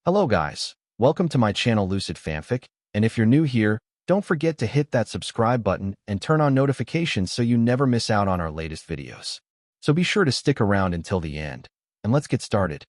Hello guys, welcome to my channel Lucid Fanfic, and if you're new here, don't forget to hit that subscribe button and turn on notifications so you never miss out on our latest videos. So be sure to stick around until the end, and let's get started.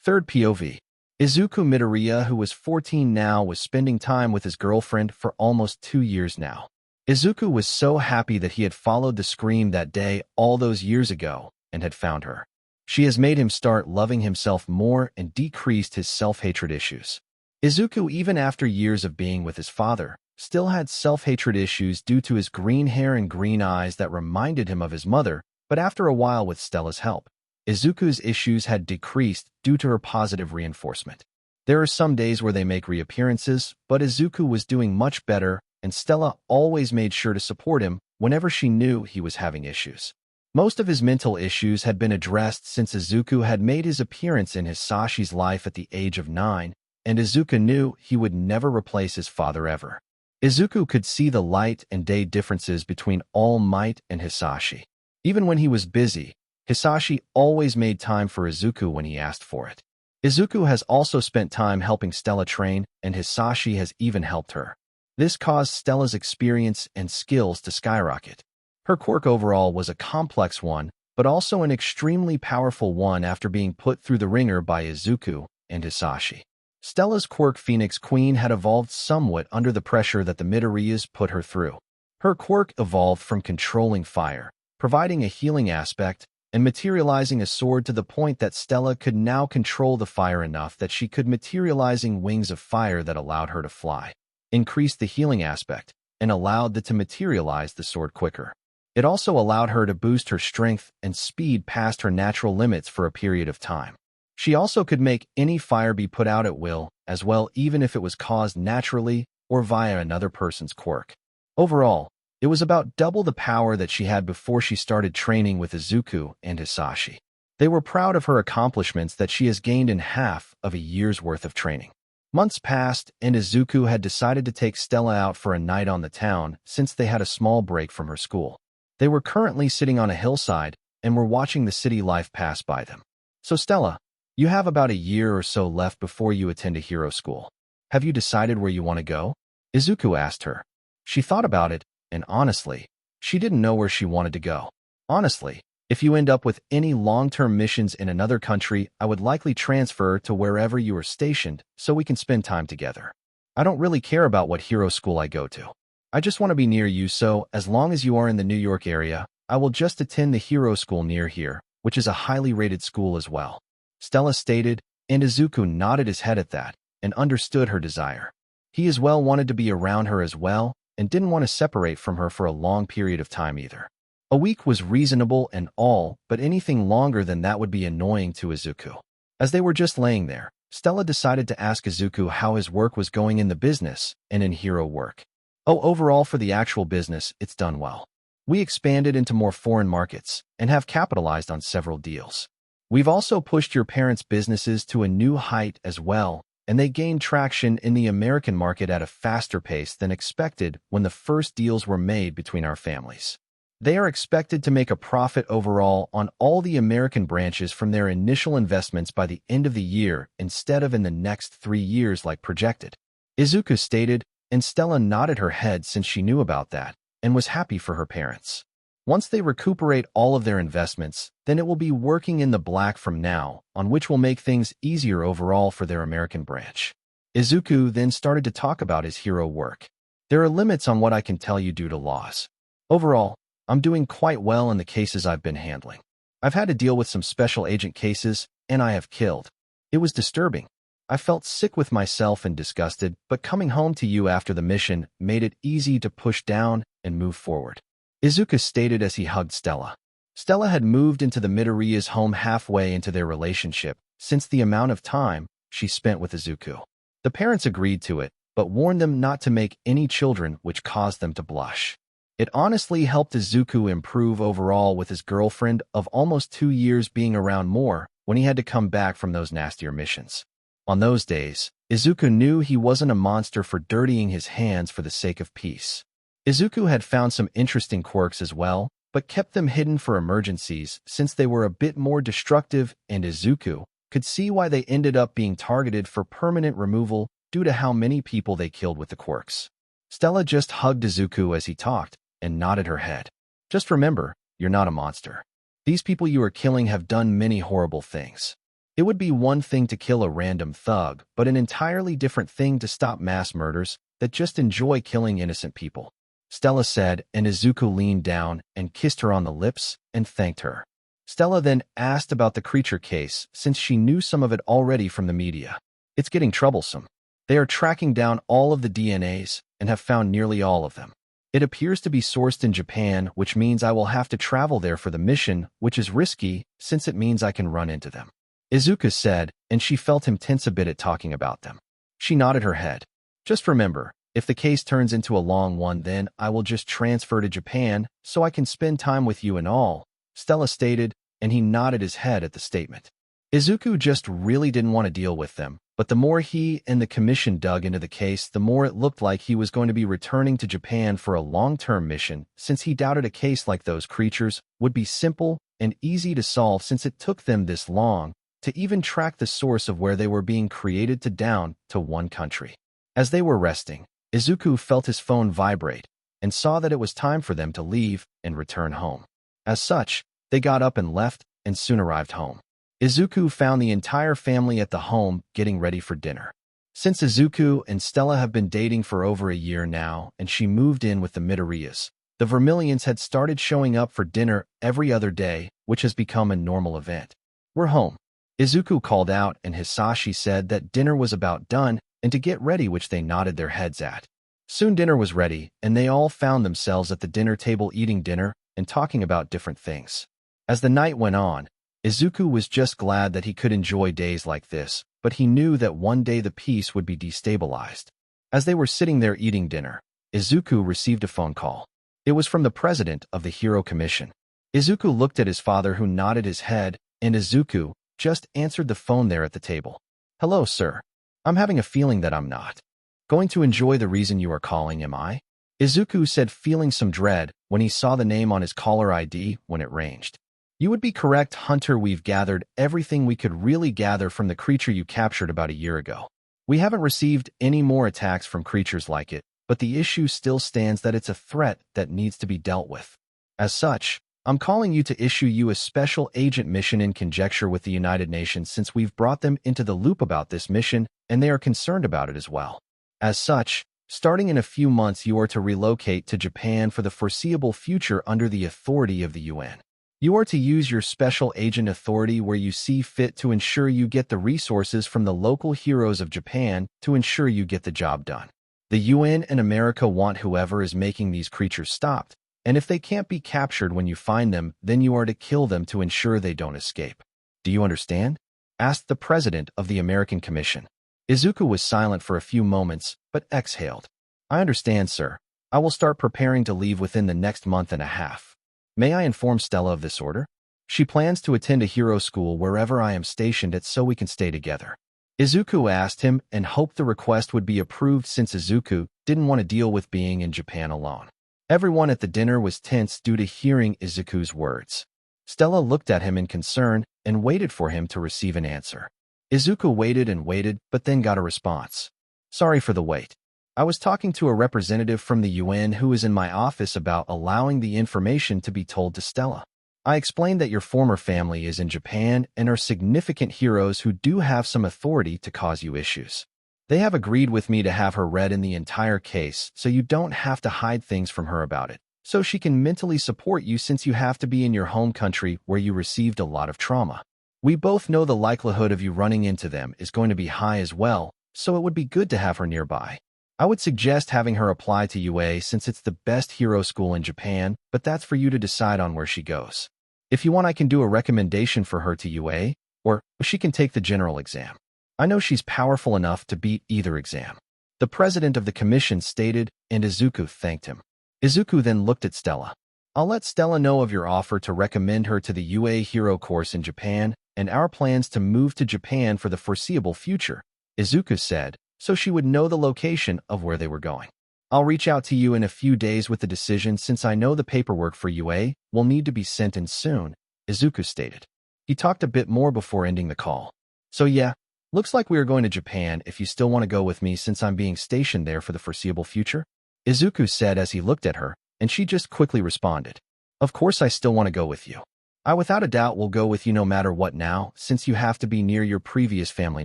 Third POV. Izuku Midoriya, who was 14 now, was spending time with his girlfriend for almost 2 years now. Izuku was so happy that he had followed the scream that day all those years ago and had found her. She has made him start loving himself more and decreased his self-hatred issues. Izuku, even after years of being with his father, still had self-hatred issues due to his green hair and green eyes that reminded him of his mother, but after a while with Stella's help, Izuku's issues had decreased due to her positive reinforcement. There are some days where they make reappearances, but Izuku was doing much better, and Stella always made sure to support him whenever she knew he was having issues. Most of his mental issues had been addressed since Izuku had made his appearance in Hisashi's life at the age of 9, and Izuku knew he would never replace his father ever. Izuku could see the light and day differences between All Might and Hisashi. Even when he was busy, Hisashi always made time for Izuku when he asked for it. Izuku has also spent time helping Stella train, and Hisashi has even helped her. This caused Stella's experience and skills to skyrocket. Her quirk overall was a complex one, but also an extremely powerful one after being put through the ringer by Izuku and Hisashi. Stella's quirk Phoenix Queen had evolved somewhat under the pressure that the Midoriyas put her through. Her quirk evolved from controlling fire, providing a healing aspect, and materializing a sword to the point that Stella could now control the fire enough that she could materializing wings of fire that allowed her to fly, increased the healing aspect, and allowed to materialize the sword quicker. It also allowed her to boost her strength and speed past her natural limits for a period of time. She also could make any fire be put out at will, as well, even if it was caused naturally or via another person's quirk. Overall, it was about double the power that she had before she started training with Izuku and Hisashi. They were proud of her accomplishments that she has gained in half of a year's worth of training. Months passed, and Izuku had decided to take Stella out for a night on the town since they had a small break from her school. They were currently sitting on a hillside and were watching the city life pass by them. So Stella, you have about a year or so left before you attend a hero school. Have you decided where you want to go? Izuku asked her. She thought about it, and honestly, she didn't know where she wanted to go. Honestly, if you end up with any long-term missions in another country, I would likely transfer to wherever you are stationed so we can spend time together. I don't really care about what hero school I go to. I just want to be near you, so as long as you are in the New York area, I will just attend the hero school near here, which is a highly rated school as well. Stella stated, and Izuku nodded his head at that and understood her desire. He as well wanted to be around her as well and didn't want to separate from her for a long period of time either. A week was reasonable and all, but anything longer than that would be annoying to Izuku. As they were just laying there, Stella decided to ask Izuku how his work was going in the business and in hero work. Oh, overall for the actual business, it's done well. We expanded into more foreign markets and have capitalized on several deals. We've also pushed your parents' businesses to a new height as well, and they gained traction in the American market at a faster pace than expected when the first deals were made between our families. They are expected to make a profit overall on all the American branches from their initial investments by the end of the year instead of in the next 3 years like projected. Izuku stated, and Stella nodded her head since she knew about that and was happy for her parents. Once they recuperate all of their investments, then it will be working in the black from now on, which will make things easier overall for their American branch. Izuku then started to talk about his hero work. There are limits on what I can tell you due to laws. Overall, I'm doing quite well in the cases I've been handling. I've had to deal with some special agent cases, and I have killed. It was disturbing. I felt sick with myself and disgusted, but coming home to you after the mission made it easy to push down and move forward. Izuku stated as he hugged Stella. Stella had moved into the Midoriya's home halfway into their relationship since the amount of time she spent with Izuku. The parents agreed to it, but warned them not to make any children, which caused them to blush. It honestly helped Izuku improve overall with his girlfriend of almost 2 years being around more when he had to come back from those nastier missions. On those days, Izuku knew he wasn't a monster for dirtying his hands for the sake of peace. Izuku had found some interesting quirks as well, but kept them hidden for emergencies since they were a bit more destructive, and Izuku, could see why they ended up being targeted for permanent removal due to how many people they killed with the quirks. Stella just hugged Izuku as he talked and nodded her head. Just remember, you're not a monster. These people you are killing have done many horrible things. It would be one thing to kill a random thug, but an entirely different thing to stop mass murders that just enjoy killing innocent people, Stella said, and Izuku leaned down and kissed her on the lips and thanked her. Stella then asked about the creature case since she knew some of it already from the media. It's getting troublesome. They are tracking down all of the DNAs and have found nearly all of them. It appears to be sourced in Japan, which means I will have to travel there for the mission, which is risky since it means I can run into them, Izuku said, and she felt him tense a bit at talking about them. She nodded her head. Just remember, if the case turns into a long one, then I will just transfer to Japan so I can spend time with you and all, Stella stated, and he nodded his head at the statement. Izuku just really didn't want to deal with them, but the more he and the commission dug into the case, the more it looked like he was going to be returning to Japan for a long-term mission, since he doubted a case like those creatures would be simple and easy to solve since it took them this long to even track the source of where they were being created down to one country. As they were resting, Izuku felt his phone vibrate and saw that it was time for them to leave and return home. As such, they got up and left and soon arrived home. Izuku found the entire family at the home getting ready for dinner. Since Izuku and Stella have been dating for over a year now and she moved in with the Midoriyas, the Vermilions had started showing up for dinner every other day, which has become a normal event. We're home, Izuku called out, and Hisashi said that dinner was about done and to get ready, which they nodded their heads at. Soon dinner was ready and they all found themselves at the dinner table eating dinner and talking about different things. As the night went on, Izuku was just glad that he could enjoy days like this, but he knew that one day the peace would be destabilized. As they were sitting there eating dinner, Izuku received a phone call. It was from the president of the Hero Commission. Izuku looked at his father, who nodded his head, and Izuku just answered the phone there at the table. Hello, sir. I'm having a feeling that I'm not going to enjoy the reason you are calling, am I? Izuku said, feeling some dread when he saw the name on his caller ID when it ranged. You would be correct, Hunter. We've gathered everything we could really gather from the creature you captured about a year ago. We haven't received any more attacks from creatures like it, but the issue still stands that it's a threat that needs to be dealt with. As such, I'm calling you to issue you a special agent mission in conjecture with the United Nations, since we've brought them into the loop about this mission and they are concerned about it as well. As such, starting in a few months, you are to relocate to Japan for the foreseeable future under the authority of the UN. You are to use your special agent authority where you see fit to ensure you get the resources from the local heroes of Japan to ensure you get the job done. The UN and America want whoever is making these creatures stopped, and if they can't be captured when you find them, then you are to kill them to ensure they don't escape. Do you understand? Asked the president of the American Commission. Izuku was silent for a few moments, but exhaled. I understand, sir. I will start preparing to leave within the next month and a half. May I inform Stella of this order? She plans to attend a hero school wherever I am stationed at so we can stay together. Izuku asked him and hoped the request would be approved, since Izuku didn't want to deal with being in Japan alone. Everyone at the dinner was tense due to hearing Izuku's words. Stella looked at him in concern and waited for him to receive an answer. Izuku waited and waited, but then got a response. Sorry for the wait. I was talking to a representative from the UN who is in my office about allowing the information to be told to Stella. I explained that your former family is in Japan and are significant heroes who do have some authority to cause you issues. They have agreed with me to have her read in the entire case so you don't have to hide things from her about it, so she can mentally support you since you have to be in your home country where you received a lot of trauma. We both know the likelihood of you running into them is going to be high as well, so it would be good to have her nearby. I would suggest having her apply to UA since it's the best hero school in Japan, but that's for you to decide on where she goes. If you want, I can do a recommendation for her to UA, or she can take the general exam. I know she's powerful enough to beat either exam. The president of the commission stated, and Izuku thanked him. Izuku then looked at Stella. I'll let Stella know of your offer to recommend her to the UA hero course in Japan and our plans to move to Japan for the foreseeable future, Izuku said, so she would know the location of where they were going. I'll reach out to you in a few days with the decision since I know the paperwork for UA will need to be sent in soon, Izuku stated. He talked a bit more before ending the call. So yeah, looks like we are going to Japan if you still want to go with me since I'm being stationed there for the foreseeable future, Izuku said as he looked at her, and she just quickly responded. Of course I still want to go with you. I without a doubt will go with you no matter what now, since you have to be near your previous family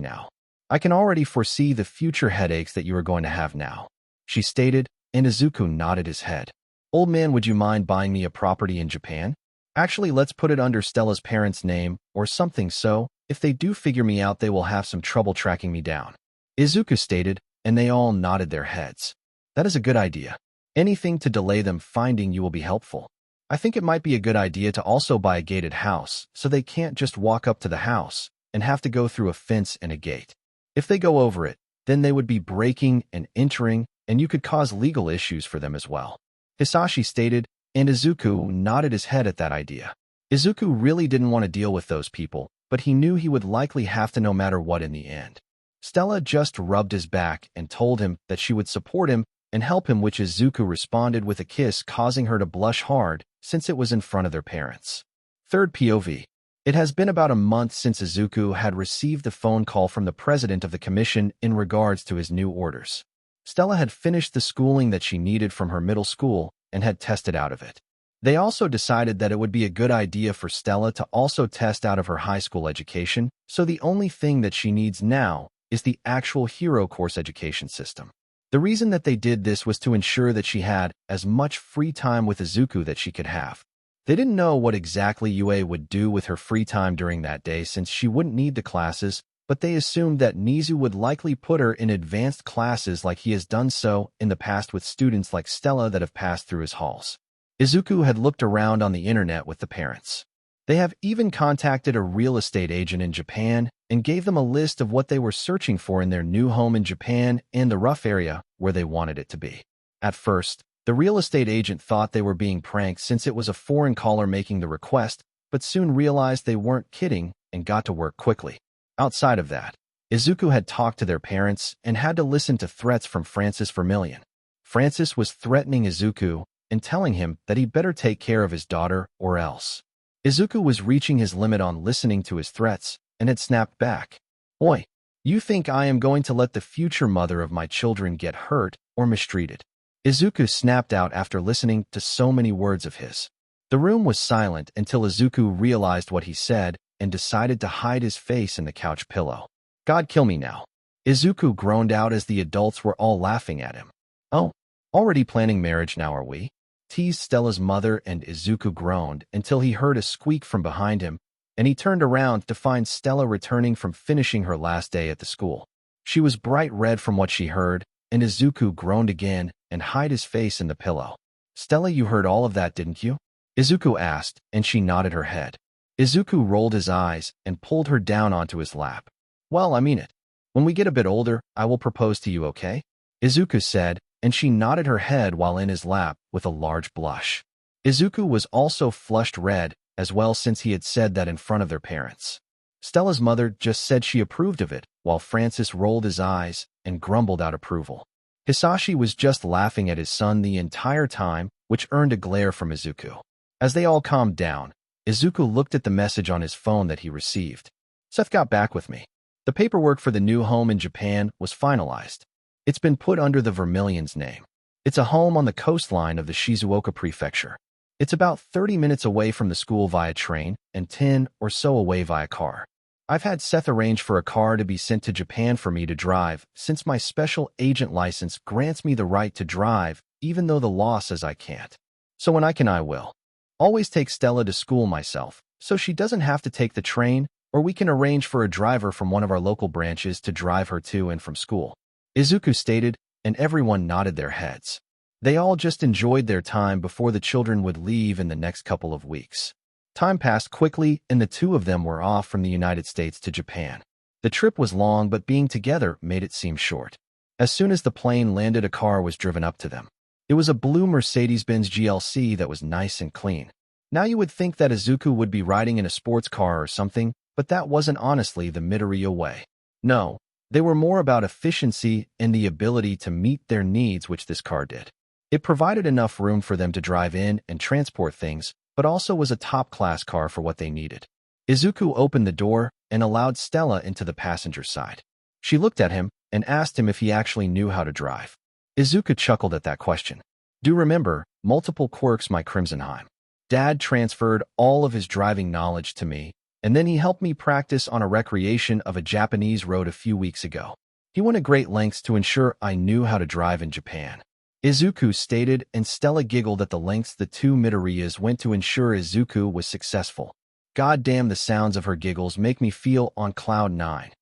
now. I can already foresee the future headaches that you are going to have now, she stated, and Izuku nodded his head. Old man, would you mind buying me a property in Japan? Actually, let's put it under Stella's parents' name or something so, if they do figure me out they will have some trouble tracking me down, Izuku stated, and they all nodded their heads. That is a good idea. Anything to delay them finding you will be helpful. I think it might be a good idea to also buy a gated house so they can't just walk up to the house and have to go through a fence and a gate. If they go over it, then they would be breaking and entering, and you could cause legal issues for them as well, Hisashi stated, and Izuku nodded his head at that idea. Izuku really didn't want to deal with those people, but he knew he would likely have to no matter what in the end. Stella just rubbed his back and told him that she would support him and help him, which Izuku responded with a kiss, causing her to blush hard since it was in front of their parents. Third POV. It has been about a month since Izuku had received the phone call from the president of the commission in regards to his new orders. Stella had finished the schooling that she needed from her middle school and had tested out of it. They also decided that it would be a good idea for Stella to also test out of her high school education, so the only thing that she needs now is the actual hero course education system. The reason that they did this was to ensure that she had as much free time with Izuku that she could have. They didn't know what exactly Yue would do with her free time during that day since she wouldn't need the classes, but they assumed that Nizu would likely put her in advanced classes like he has done so in the past with students like Stella that have passed through his halls. Izuku had looked around on the internet with the parents. They have even contacted a real estate agent in Japan and gave them a list of what they were searching for in their new home in Japan and the rough area where they wanted it to be. At first, the real estate agent thought they were being pranked since it was a foreign caller making the request, but soon realized they weren't kidding and got to work quickly. Outside of that, Izuku had talked to their parents and had to listen to threats from Francis Vermillion. Francis was threatening Izuku and telling him that he better take care of his daughter or else. Izuku was reaching his limit on listening to his threats and had snapped back. Oi, you think I am going to let the future mother of my children get hurt or mistreated? Izuku snapped out after listening to so many words of his. The room was silent until Izuku realized what he said and decided to hide his face in the couch pillow. God kill me now. Izuku groaned out as the adults were all laughing at him. Oh, already planning marriage now are we? Teased Stella's mother, and Izuku groaned until he heard a squeak from behind him, and he turned around to find Stella returning from finishing her last day at the school. She was bright red from what she heard, and Izuku groaned again and hid his face in the pillow. Stella, you heard all of that, didn't you? Izuku asked, and she nodded her head. Izuku rolled his eyes and pulled her down onto his lap. Well, I mean it. When we get a bit older, I will propose to you, okay? Izuku said, and she nodded her head while in his lap with a large blush. Izuku was also flushed red as well since he had said that in front of their parents. Stella's mother just said she approved of it, while Francis rolled his eyes and grumbled out approval. Hisashi was just laughing at his son the entire time, which earned a glare from Izuku. As they all calmed down, Izuku looked at the message on his phone that he received. Seth got back with me. The paperwork for the new home in Japan was finalized. It's been put under the Vermillion's name. It's a home on the coastline of the Shizuoka Prefecture. It's about 30 minutes away from the school via train and 10 or so away via car. I've had Seth arrange for a car to be sent to Japan for me to drive since my special agent license grants me the right to drive even though the law says I can't. So when I can, I will. Always take Stella to school myself so she doesn't have to take the train, or we can arrange for a driver from one of our local branches to drive her to and from school, Izuku stated, and everyone nodded their heads. They all just enjoyed their time before the children would leave in the next couple of weeks. Time passed quickly, and the two of them were off from the United States to Japan. The trip was long, but being together made it seem short. As soon as the plane landed, a car was driven up to them. It was a blue Mercedes-Benz GLC that was nice and clean. Now you would think that Izuku would be riding in a sports car or something, but that wasn't honestly the Midoriya way. No, they were more about efficiency and the ability to meet their needs, which this car did. It provided enough room for them to drive in and transport things, but also was a top-class car for what they needed. Izuku opened the door and allowed Stella into the passenger side. She looked at him and asked him if he actually knew how to drive. Izuku chuckled at that question. Do remember, multiple quirks, my Crimsonheim. Dad transferred all of his driving knowledge to me, and then he helped me practice on a recreation of a Japanese road a few weeks ago. He went to great lengths to ensure I knew how to drive in Japan. Izuku stated, and Stella giggled at the lengths the two Midoriyas went to ensure Izuku was successful. God damn, the sounds of her giggles make me feel on cloud nine.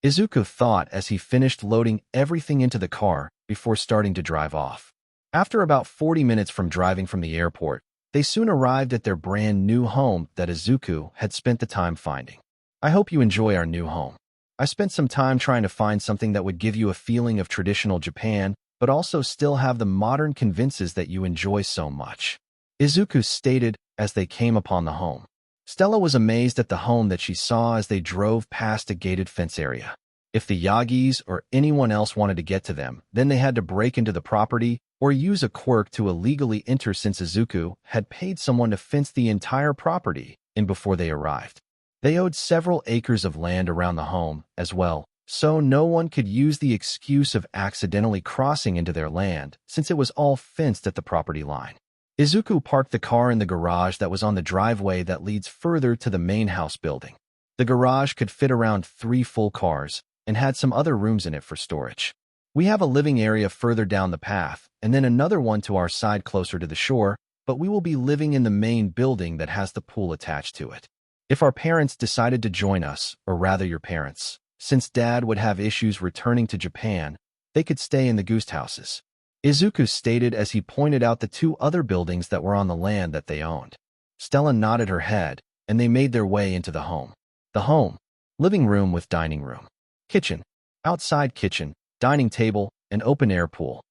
Izuku thought as he finished loading everything into the car before starting to drive off. After about 40 minutes from driving from the airport, they soon arrived at their brand new home that Izuku had spent the time finding. I hope you enjoy our new home. I spent some time trying to find something that would give you a feeling of traditional Japan, but also still have the modern conveniences that you enjoy so much. Izuku stated as they came upon the home. Stella was amazed at the home that she saw as they drove past a gated fence area. If the Yagis or anyone else wanted to get to them, then they had to break into the property or use a quirk to illegally enter, since Izuku had paid someone to fence the entire property in before they arrived. They owed several acres of land around the home as well, so no one could use the excuse of accidentally crossing into their land, since it was all fenced at the property line. Izuku parked the car in the garage that was on the driveway that leads further to the main house building. The garage could fit around 3 full cars and had some other rooms in it for storage. We have a living area further down the path, and then another one to our side closer to the shore, but we will be living in the main building that has the pool attached to it. If our parents decided to join us, or rather your parents, since Dad would have issues returning to Japan, they could stay in the guest houses. Izuku stated as he pointed out the 2 other buildings that were on the land that they owned. Stella nodded her head, and they made their way into the home. The home: living room with dining room, kitchen, outside kitchen, dining table, and open-air pool.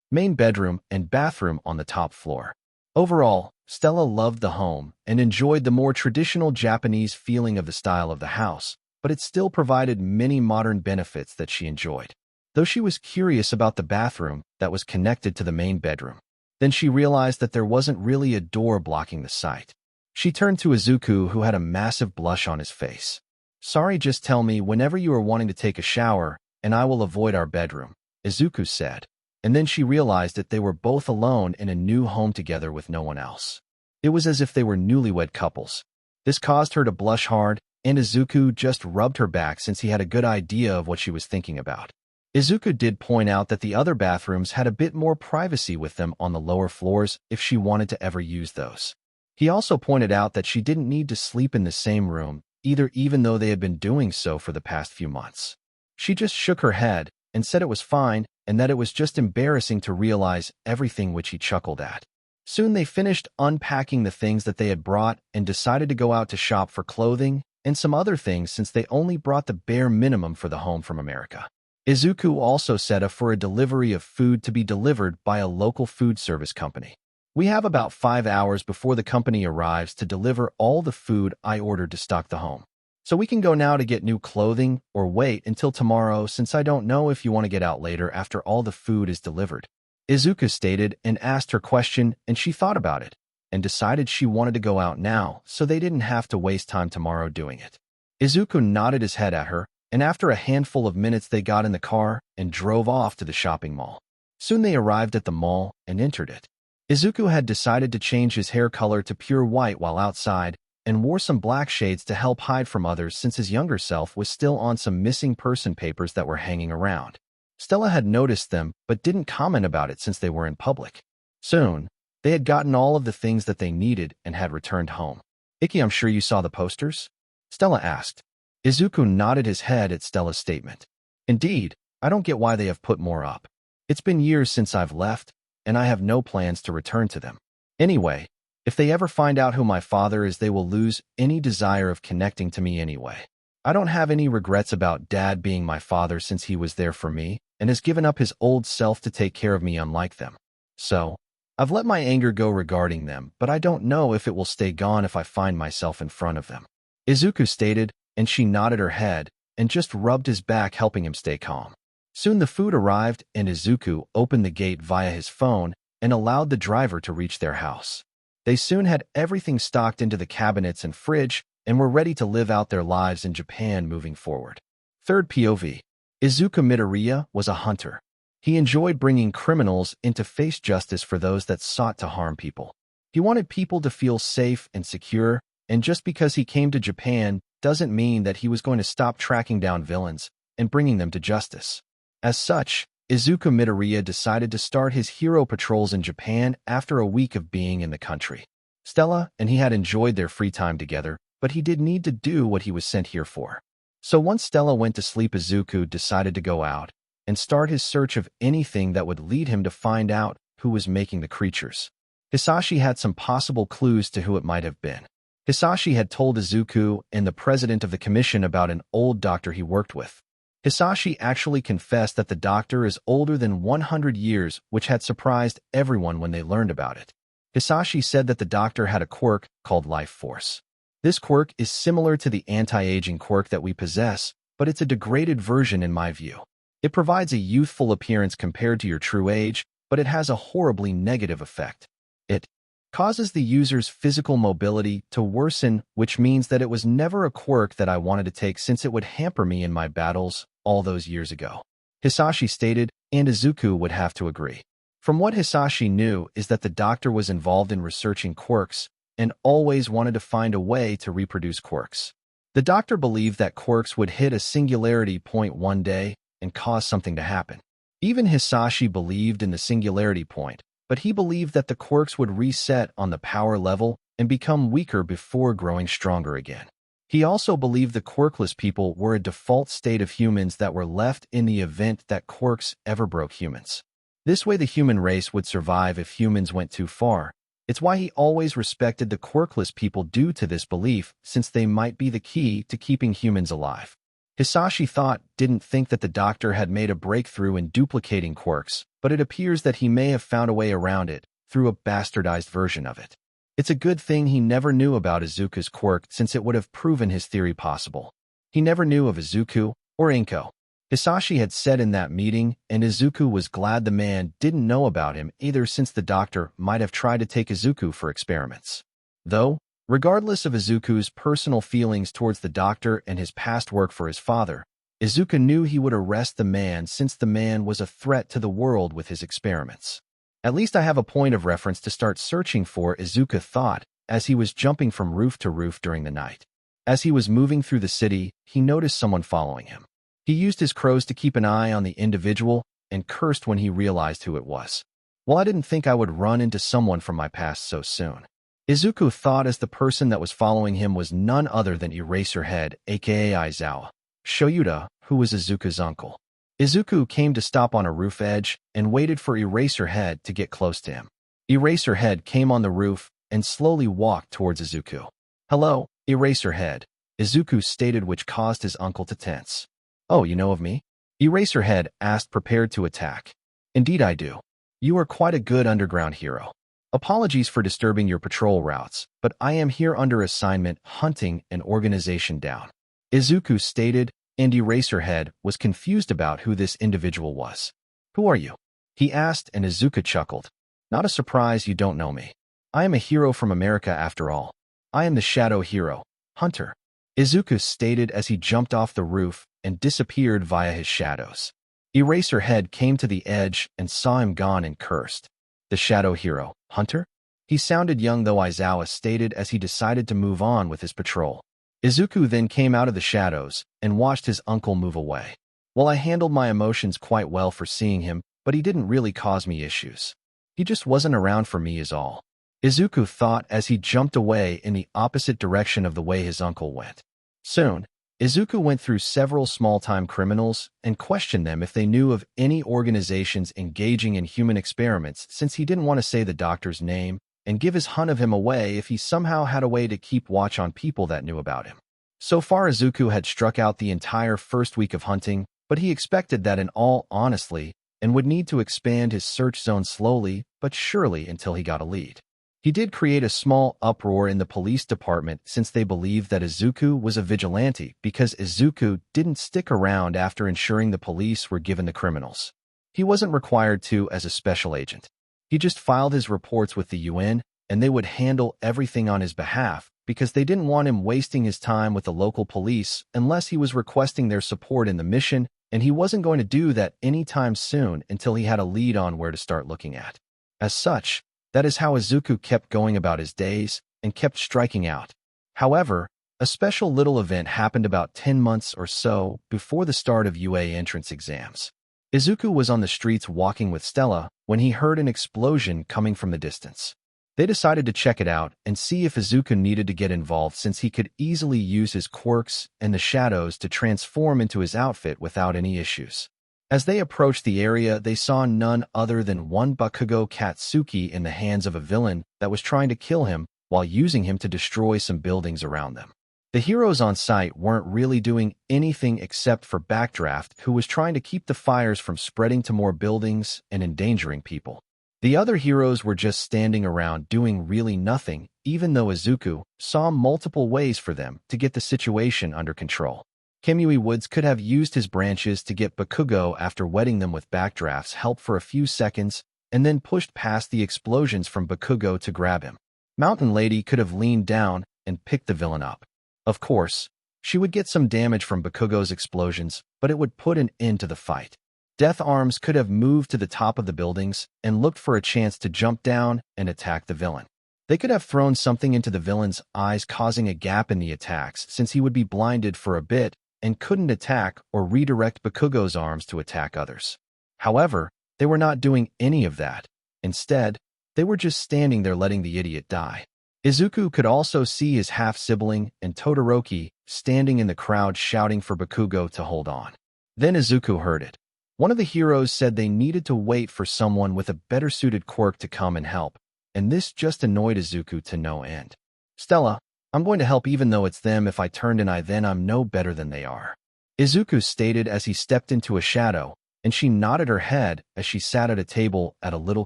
Main bedroom and bathroom on the top floor. Overall, Stella loved the home and enjoyed the more traditional Japanese feeling of the style of the house, but it still provided many modern benefits that she enjoyed. Though she was curious about the bathroom that was connected to the main bedroom, then she realized that there wasn't really a door blocking the sight. She turned to Izuku, who had a massive blush on his face. Sorry, just tell me whenever you are wanting to take a shower, and I will avoid our bedroom, Izuku said. And then she realized that they were both alone in a new home together with no one else. It was as if they were newlywed couples. This caused her to blush hard, and Izuku just rubbed her back since he had a good idea of what she was thinking about. Izuku did point out that the other bathrooms had a bit more privacy with them on the lower floors if she wanted to ever use those. He also pointed out that she didn't need to sleep in the same room either, even though they had been doing so for the past few months. She just shook her head and said it was fine, and that it was just embarrassing to realize everything, which he chuckled at. Soon they finished unpacking the things that they had brought and decided to go out to shop for clothing and some other things, since they only brought the bare minimum for the home from America. Izuku also set up for a delivery of food to be delivered by a local food service company. We have about 5 hours before the company arrives to deliver all the food I ordered to stock the home. So we can go now to get new clothing, or wait until tomorrow, since I don't know if you want to get out later after all the food is delivered. Izuku stated and asked her question, and she thought about it and decided she wanted to go out now so they didn't have to waste time tomorrow doing it. Izuku nodded his head at her, and after a handful of minutes they got in the car and drove off to the shopping mall. Soon they arrived at the mall and entered it. Izuku had decided to change his hair color to pure white while outside, and wore some black shades to help hide from others, since his younger self was still on some missing person papers that were hanging around. Stella had noticed them, but didn't comment about it since they were in public. Soon, they had gotten all of the things that they needed and had returned home. Ikki, I'm sure you saw the posters? Stella asked. Izuku nodded his head at Stella's statement. Indeed, I don't get why they have put more up. It's been years since I've left, and I have no plans to return to them. Anyway, if they ever find out who my father is, they will lose any desire of connecting to me anyway. I don't have any regrets about Dad being my father, since he was there for me and has given up his old self to take care of me unlike them. So, I've let my anger go regarding them, but I don't know if it will stay gone if I find myself in front of them. Izuku stated, and she nodded her head and just rubbed his back, helping him stay calm. Soon the food arrived, and Izuku opened the gate via his phone and allowed the driver to reach their house. They soon had everything stocked into the cabinets and fridge, and were ready to live out their lives in Japan moving forward. Third POV. Izuku Midoriya was a hunter. He enjoyed bringing criminals into face justice for those that sought to harm people. He wanted people to feel safe and secure, and just because he came to Japan doesn't mean that he was going to stop tracking down villains and bringing them to justice. As such, Izuku Midoriya decided to start his hero patrols in Japan after a week of being in the country. Stella and he had enjoyed their free time together, but he did need to do what he was sent here for. So once Stella went to sleep, Izuku decided to go out and start his search of anything that would lead him to find out who was making the creatures. Hisashi had some possible clues to who it might have been. Hisashi had told Izuku and the president of the commission about an old doctor he worked with. Hisashi actually confessed that the doctor is older than 100 years, which had surprised everyone when they learned about it. Hisashi said that the doctor had a quirk called Life Force. This quirk is similar to the anti-aging quirk that we possess, but it's a degraded version in my view. It provides a youthful appearance compared to your true age, but it has a horribly negative effect. It causes the user's physical mobility to worsen, which means that it was never a quirk that I wanted to take since it would hamper me in my battles all those years ago. Hisashi stated, and Izuku would have to agree. From what Hisashi knew is that the doctor was involved in researching quirks and always wanted to find a way to reproduce quirks. The doctor believed that quirks would hit a singularity point one day and cause something to happen. Even Hisashi believed in the singularity point, but he believed that the quirks would reset on the power level and become weaker before growing stronger again. He also believed the quirkless people were a default state of humans that were left in the event that quirks ever broke humans. This way the human race would survive if humans went too far. It's why he always respected the quirkless people due to this belief, since they might be the key to keeping humans alive. Hisashi didn't think that the doctor had made a breakthrough in duplicating quirks, but it appears that he may have found a way around it through a bastardized version of it. It's a good thing he never knew about Izuku's quirk, since it would have proven his theory possible. He never knew of Izuku or Inko. Hisashi had said in that meeting, and Izuku was glad the man didn't know about him either, since the doctor might have tried to take Izuku for experiments. Though, regardless of Izuku's personal feelings towards the doctor and his past work for his father, Izuku knew he would arrest the man since the man was a threat to the world with his experiments. At least I have a point of reference to start searching for, Izuku thought, as he was jumping from roof to roof during the night. As he was moving through the city, he noticed someone following him. He used his crows to keep an eye on the individual and cursed when he realized who it was. Well, I didn't think I would run into someone from my past so soon. Izuku thought, as the person that was following him was none other than Eraserhead, aka Aizawa Shoyuta, who was Izuku's uncle. Izuku came to stop on a roof edge and waited for Eraserhead to get close to him. Eraserhead came on the roof and slowly walked towards Izuku. "Hello, Eraserhead," Izuku stated, which caused his uncle to tense. "Oh, you know of me?" Eraserhead asked, prepared to attack. "Indeed I do. You are quite a good underground hero. Apologies for disturbing your patrol routes, but I am here under assignment hunting an organization down," Izuku stated, and Eraserhead was confused about who this individual was. "Who are you?" he asked, and Izuku chuckled. "Not a surprise you don't know me. I am a hero from America after all. I am the Shadow Hero, Hunter," Izuku stated as he jumped off the roof and disappeared via his shadows. Eraserhead came to the edge and saw him gone and cursed. "The Shadow Hero, Hunter?" He sounded young, though, Aizawa stated as he decided to move on with his patrol. Izuku then came out of the shadows and watched his uncle move away. Well, I handled my emotions quite well for seeing him, but he didn't really cause me issues. He just wasn't around for me is all, Izuku thought as he jumped away in the opposite direction of the way his uncle went. Soon, Izuku went through several small-time criminals and questioned them if they knew of any organizations engaging in human experiments, since he didn't want to say the doctor's name and give his hunt of him away if he somehow had a way to keep watch on people that knew about him. So far, Izuku had struck out the entire first week of hunting, but he expected that in all honesty and would need to expand his search zone slowly but surely until he got a lead. He did create a small uproar in the police department since they believed that Izuku was a vigilante because Izuku didn't stick around after ensuring the police were given the criminals. He wasn't required to as a special agent. He just filed his reports with the UN and they would handle everything on his behalf, because they didn't want him wasting his time with the local police unless he was requesting their support in the mission, and he wasn't going to do that anytime soon until he had a lead on where to start looking at. As such, that is how Izuku kept going about his days and kept striking out. However, a special little event happened about 10 months or so before the start of UA entrance exams. Izuku was on the streets walking with Stella when he heard an explosion coming from the distance. They decided to check it out and see if Izuku needed to get involved, since he could easily use his quirks and the shadows to transform into his outfit without any issues. As they approached the area, they saw none other than one Bakugo Katsuki in the hands of a villain that was trying to kill him while using him to destroy some buildings around them. The heroes on site weren't really doing anything except for Backdraft, who was trying to keep the fires from spreading to more buildings and endangering people. The other heroes were just standing around doing really nothing, even though Izuku saw multiple ways for them to get the situation under control. Kamui Woods could have used his branches to get Bakugo after wetting them with Backdraft's help for a few seconds, and then pushed past the explosions from Bakugo to grab him. Mountain Lady could have leaned down and picked the villain up. Of course, she would get some damage from Bakugo's explosions, but it would put an end to the fight. Death Arms could have moved to the top of the buildings and looked for a chance to jump down and attack the villain. They could have thrown something into the villain's eyes, causing a gap in the attacks, since he would be blinded for a bit and couldn't attack or redirect Bakugo's arms to attack others. However, they were not doing any of that. Instead, they were just standing there letting the idiot die. Izuku could also see his half-sibling and Todoroki standing in the crowd shouting for Bakugo to hold on. Then Izuku heard it. One of the heroes said they needed to wait for someone with a better-suited quirk to come and help, and this just annoyed Izuku to no end. "Stella, I'm going to help even though it's them. If I turn an eye, then I'm no better than they are," Izuku stated as he stepped into a shadow, and she nodded her head as she sat at a table at a little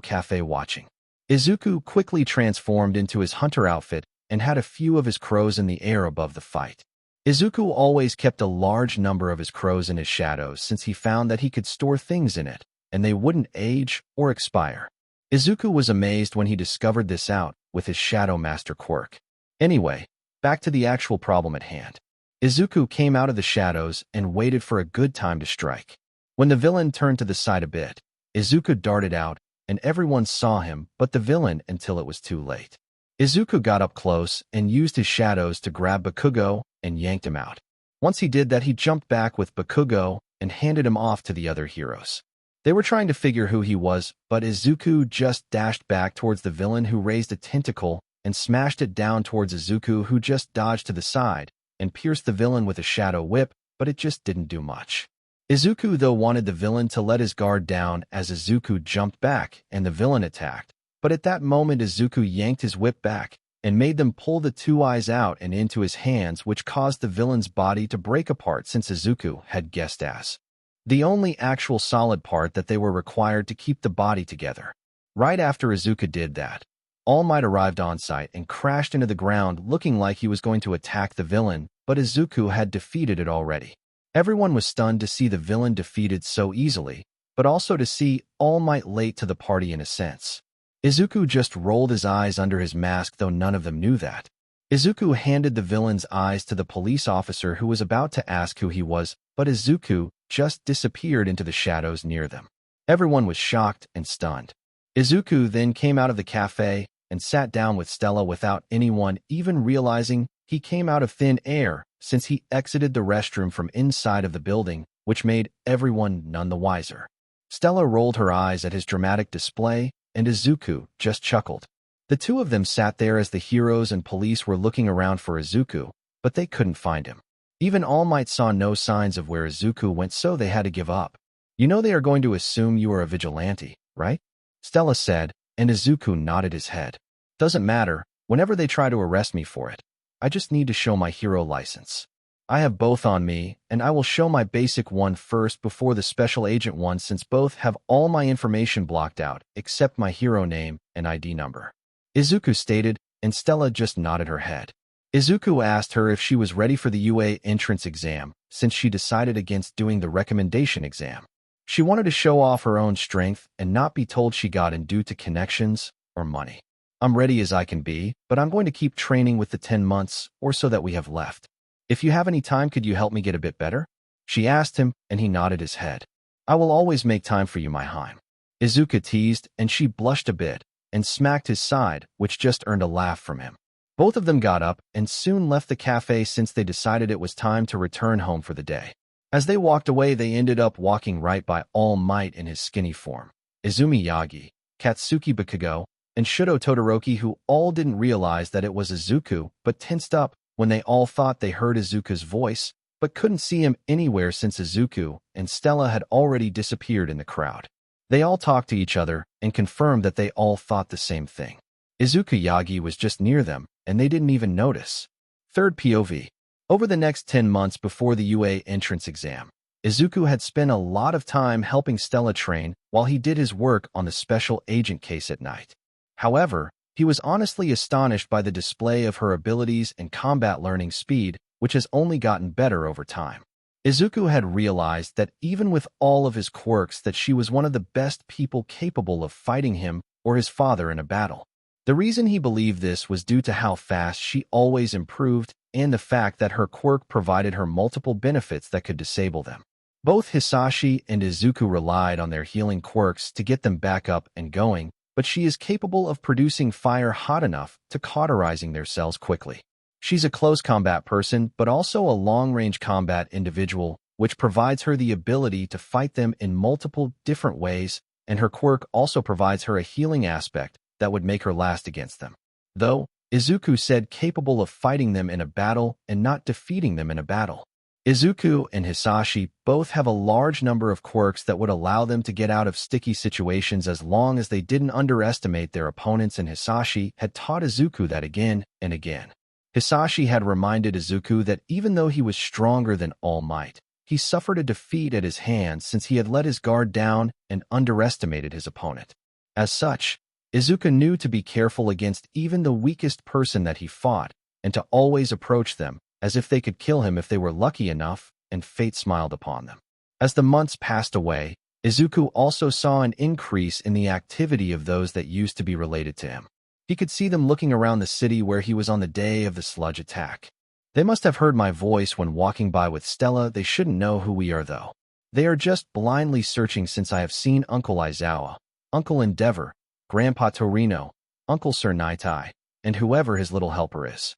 cafe watching. Izuku quickly transformed into his hunter outfit and had a few of his crows in the air above the fight. Izuku always kept a large number of his crows in his shadows, since he found that he could store things in it, and they wouldn't age or expire. Izuku was amazed when he discovered this out with his Shadow Master quirk. Anyway, back to the actual problem at hand. Izuku came out of the shadows and waited for a good time to strike. When the villain turned to the side a bit, Izuku darted out, and everyone saw him but the villain until it was too late. Izuku got up close and used his shadows to grab Bakugo and yanked him out. Once he did that, he jumped back with Bakugo and handed him off to the other heroes. They were trying to figure who he was, but Izuku just dashed back towards the villain, who raised a tentacle and smashed it down towards Izuku, who just dodged to the side and pierced the villain with a shadow whip, but it just didn't do much. Izuku, though, wanted the villain to let his guard down as Izuku jumped back and the villain attacked, but at that moment Izuku yanked his whip back and made them pull the two eyes out and into his hands, which caused the villain's body to break apart, since Izuku had guessed as the only actual solid part that they were required to keep the body together. Right after Izuku did that, All Might arrived on site and crashed into the ground, looking like he was going to attack the villain, but Izuku had defeated it already. Everyone was stunned to see the villain defeated so easily, but also to see All Might late to the party in a sense. Izuku just rolled his eyes under his mask, though none of them knew that. Izuku handed the villain's eyes to the police officer, who was about to ask who he was, but Izuku just disappeared into the shadows near them. Everyone was shocked and stunned. Izuku then came out of the cafe and sat down with Stella without anyone even realizing he came out of thin air, since he exited the restroom from inside of the building, which made everyone none the wiser. Stella rolled her eyes at his dramatic display, and Izuku just chuckled. The two of them sat there as the heroes and police were looking around for Izuku, but they couldn't find him. Even All Might saw no signs of where Izuku went, so they had to give up. "You know they are going to assume you are a vigilante, right?" Stella said, and Izuku nodded his head. "Doesn't matter, whenever they try to arrest me for it. I just need to show my hero license. I have both on me, and I will show my basic one first before the special agent one, since both have all my information blocked out, except my hero name and ID number," Izuku stated, and Stella just nodded her head. Izuku asked her if she was ready for the UA entrance exam, since she decided against doing the recommendation exam. She wanted to show off her own strength and not be told she got in due to connections or money. I'm ready as I can be, but I'm going to keep training with the 10 months or so that we have left. If you have any time, could you help me get a bit better? She asked him, and he nodded his head. I will always make time for you, my Hein. Izuku teased, and she blushed a bit and smacked his side, which just earned a laugh from him. Both of them got up and soon left the cafe since they decided it was time to return home for the day. As they walked away, they ended up walking right by All Might in his skinny form, Izumi Yagi, Katsuki Bakugo, and Shudo Todoroki, who all didn't realize that it was Izuku, but tensed up when they all thought they heard Izuku's voice, but couldn't see him anywhere since Izuku and Stella had already disappeared in the crowd. They all talked to each other and confirmed that they all thought the same thing. Izuku Yagi was just near them, and they didn't even notice. Third POV. Over the next 10 months before the UA entrance exam, Izuku had spent a lot of time helping Stella train while he did his work on the special agent case at night. However, he was honestly astonished by the display of her abilities and combat learning speed, which has only gotten better over time. Izuku had realized that even with all of his quirks, that she was one of the best people capable of fighting him or his father in a battle. The reason he believed this was due to how fast she always improved and the fact that her quirk provided her multiple benefits that could disable them. Both Hisashi and Izuku relied on their healing quirks to get them back up and going, but she is capable of producing fire hot enough to cauterizing their cells quickly. She's a close combat person, but also a long-range combat individual, which provides her the ability to fight them in multiple different ways, and her quirk also provides her a healing aspect that would make her last against them. Though, Izuku said capable of fighting them in a battle and not defeating them in a battle. Izuku and Hisashi both have a large number of quirks that would allow them to get out of sticky situations as long as they didn't underestimate their opponents, and Hisashi had taught Izuku that again and again. Hisashi had reminded Izuku that even though he was stronger than All Might, he suffered a defeat at his hands since he had let his guard down and underestimated his opponent. As such, Izuku knew to be careful against even the weakest person that he fought and to always approach them as if they could kill him if they were lucky enough, and fate smiled upon them. As the months passed away, Izuku also saw an increase in the activity of those that used to be related to him. He could see them looking around the city where he was on the day of the sludge attack. They must have heard my voice when walking by with Stella. They shouldn't know who we are, though. They are just blindly searching since I have seen Uncle Aizawa, Uncle Endeavor, Grandpa Torino, Uncle Sir Naitai, and whoever his little helper is.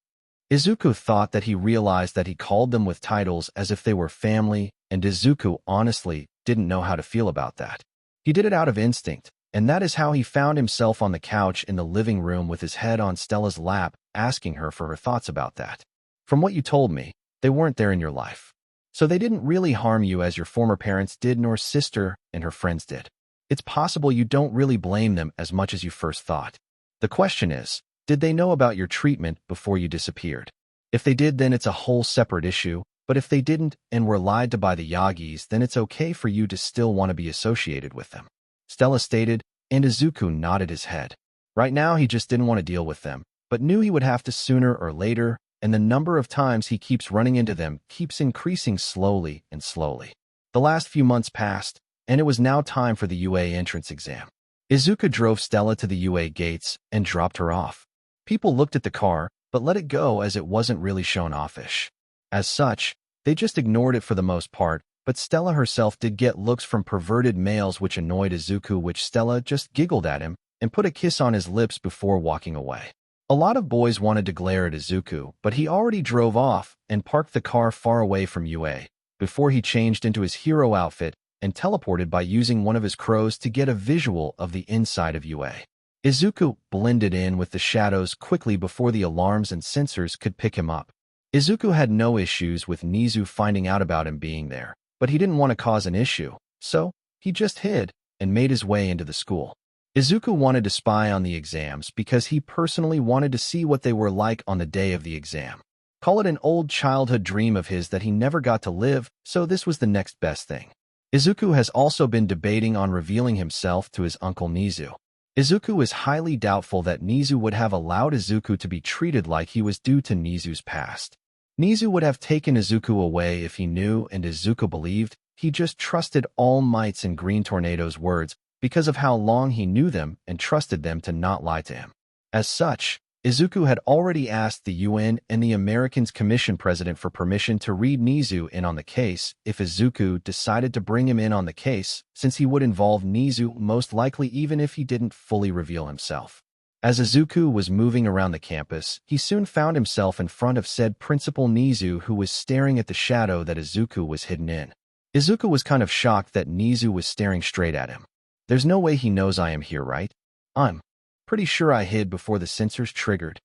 Izuku thought that he realized that he called them with titles as if they were family, and Izuku honestly didn't know how to feel about that. He did it out of instinct, and that is how he found himself on the couch in the living room with his head on Stella's lap, asking her for her thoughts about that. From what you told me, they weren't there in your life. So they didn't really harm you as your former parents did, nor sister and her friends did. It's possible you don't really blame them as much as you first thought. The question is, did they know about your treatment before you disappeared? If they did, then it's a whole separate issue, but if they didn't and were lied to by the Yagis, then it's okay for you to still want to be associated with them. Stella stated, and Izuku nodded his head. Right now he just didn't want to deal with them, but knew he would have to sooner or later, and the number of times he keeps running into them keeps increasing slowly and slowly. The last few months passed, and it was now time for the UA entrance exam. Izuku drove Stella to the UA gates and dropped her off. People looked at the car, but let it go as it wasn't really shown offish. As such, they just ignored it for the most part, but Stella herself did get looks from perverted males which annoyed Izuku, which Stella just giggled at him and put a kiss on his lips before walking away. A lot of boys wanted to glare at Izuku, but he already drove off and parked the car far away from UA, before he changed into his hero outfit and teleported by using one of his crows to get a visual of the inside of UA. Izuku blended in with the shadows quickly before the alarms and sensors could pick him up. Izuku had no issues with Nizu finding out about him being there, but he didn't want to cause an issue, so he just hid and made his way into the school. Izuku wanted to spy on the exams because he personally wanted to see what they were like on the day of the exam. Call it an old childhood dream of his that he never got to live, so this was the next best thing. Izuku has also been debating on revealing himself to his uncle Nizu. Izuku is highly doubtful that Nizu would have allowed Izuku to be treated like he was due to Nizu's past. Nizu would have taken Izuku away if he knew, and Izuku believed he just trusted All Might's and Green Tornado's words because of how long he knew them and trusted them to not lie to him. As such, Izuku had already asked the UN and the Americans' Commission President for permission to read Nizu in on the case if Izuku decided to bring him in on the case, since he would involve Nizu most likely even if he didn't fully reveal himself. As Izuku was moving around the campus, he soon found himself in front of said Principal Nizu, who was staring at the shadow that Izuku was hidden in. Izuku was kind of shocked that Nizu was staring straight at him. There's no way he knows I am here, right? I'm pretty sure I hid before the sensors triggered,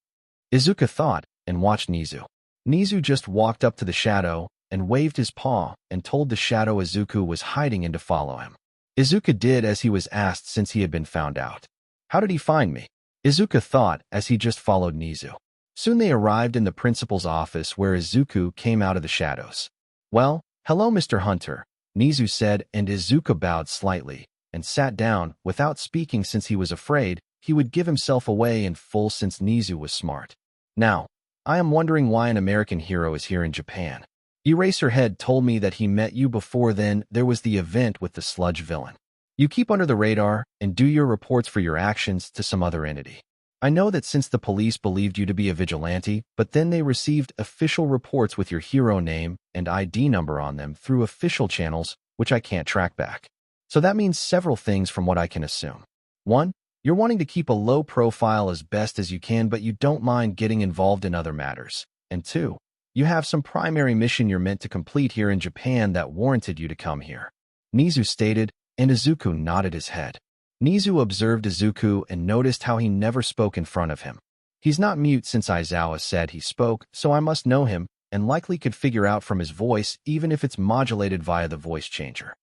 Izuku thought, and watched Nizu. Nizu just walked up to the shadow and waved his paw and told the shadow Izuku was hiding and to follow him. Izuku did as he was asked since he had been found out. How did he find me? Izuku thought as he just followed Nizu. Soon they arrived in the principal's office where Izuku came out of the shadows. Well, hello Mr. Hunter, Nizu said, and Izuku bowed slightly and sat down without speaking since he was afraid he would give himself away in full since Nizu was smart. Now, I am wondering why an American hero is here in Japan. Eraserhead told me that he met you before then there was the event with the sludge villain. You keep under the radar and do your reports for your actions to some other entity. I know that since the police believed you to be a vigilante, but then they received official reports with your hero name and ID number on them through official channels, which I can't track back. So that means several things from what I can assume. 1. You're wanting to keep a low profile as best as you can, but you don't mind getting involved in other matters. And 2. You have some primary mission you're meant to complete here in Japan that warranted you to come here. Nizu stated, and Izuku nodded his head. Nizu observed Izuku and noticed how he never spoke in front of him. He's not mute since Aizawa said he spoke, so I must know him, and likely could figure out from his voice even if it's modulated via the voice changer.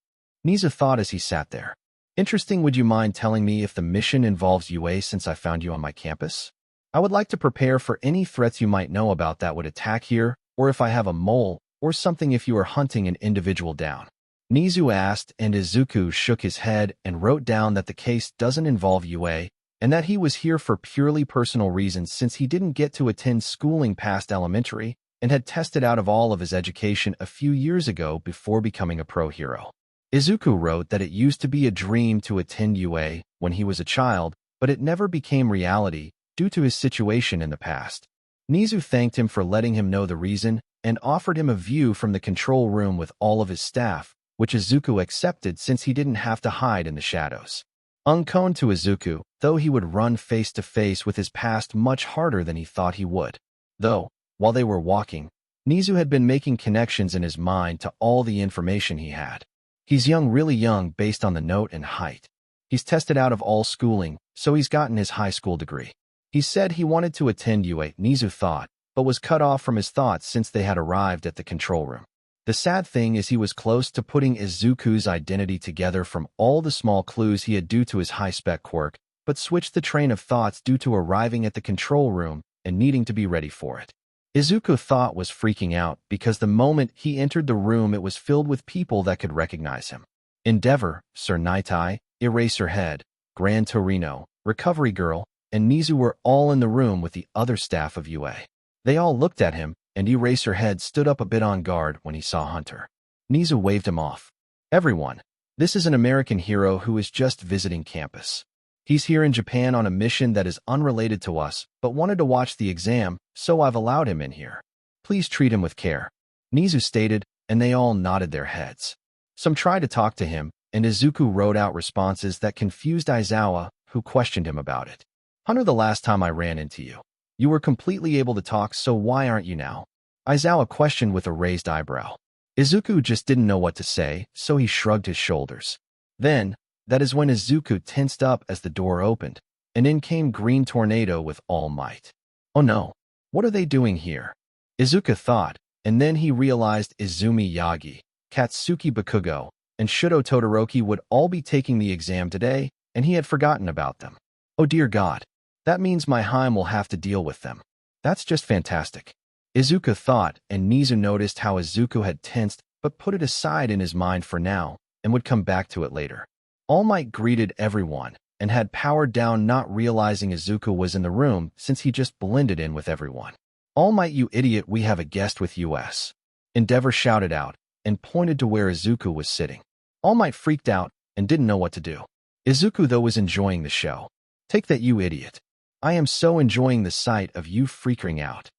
Nizu thought as he sat there. Interesting, would you mind telling me if the mission involves UA since I found you on my campus? I would like to prepare for any threats you might know about that would attack here, or if I have a mole, or something if you are hunting an individual down. Nizu asked, and Izuku shook his head and wrote down that the case doesn't involve UA, and that he was here for purely personal reasons since he didn't get to attend schooling past elementary and had tested out of all of his education a few years ago before becoming a pro hero. Izuku wrote that it used to be a dream to attend UA when he was a child, but it never became reality due to his situation in the past. Nizu thanked him for letting him know the reason and offered him a view from the control room with all of his staff, which Izuku accepted since he didn't have to hide in the shadows. Unknown to Izuku, though, he would run face to face with his past much harder than he thought he would. Though, while they were walking, Nizu had been making connections in his mind to all the information he had. He's young, really young based on the note and height. He's tested out of all schooling, so he's gotten his high school degree. He said he wanted to attend UA, Nizu thought, but was cut off from his thoughts since they had arrived at the control room. The sad thing is he was close to putting Izuku's identity together from all the small clues he had due to his high-spec quirk, but switched the train of thoughts due to arriving at the control room and needing to be ready for it. Izuku thought was freaking out because the moment he entered the room it was filled with people that could recognize him. Endeavor, Sir Nightai, Eraserhead, Gran Torino, Recovery Girl, and Nizu were all in the room with the other staff of UA. They all looked at him, and Eraserhead stood up a bit on guard when he saw Hunter. Nizu waved him off. Everyone, this is an American hero who is just visiting campus. He's here in Japan on a mission that is unrelated to us, but wanted to watch the exam, so I've allowed him in here. Please treat him with care, Nizu stated, and they all nodded their heads. Some tried to talk to him, and Izuku wrote out responses that confused Aizawa, who questioned him about it. Hunter, the last time I ran into you, you were completely able to talk, so why aren't you now? Aizawa questioned with a raised eyebrow. Izuku just didn't know what to say, so he shrugged his shoulders. Then, that is when Izuku tensed up as the door opened, and in came Green Tornado with all might. Oh no, what are they doing here? Izuku thought, and then he realized Izumi Yagi, Katsuki Bakugo, and Shudo Todoroki would all be taking the exam today, and he had forgotten about them. Oh dear God, that means my Heim will have to deal with them. That's just fantastic, Izuku thought, and Nizu noticed how Izuku had tensed but put it aside in his mind for now and would come back to it later. All Might greeted everyone and had powered down, not realizing Izuku was in the room since he just blended in with everyone. All Might, you idiot, we have a guest with us. Endeavor shouted out and pointed to where Izuku was sitting. All Might freaked out and didn't know what to do. Izuku, though, was enjoying the show. Take that, you idiot. I am so enjoying the sight of you freaking out.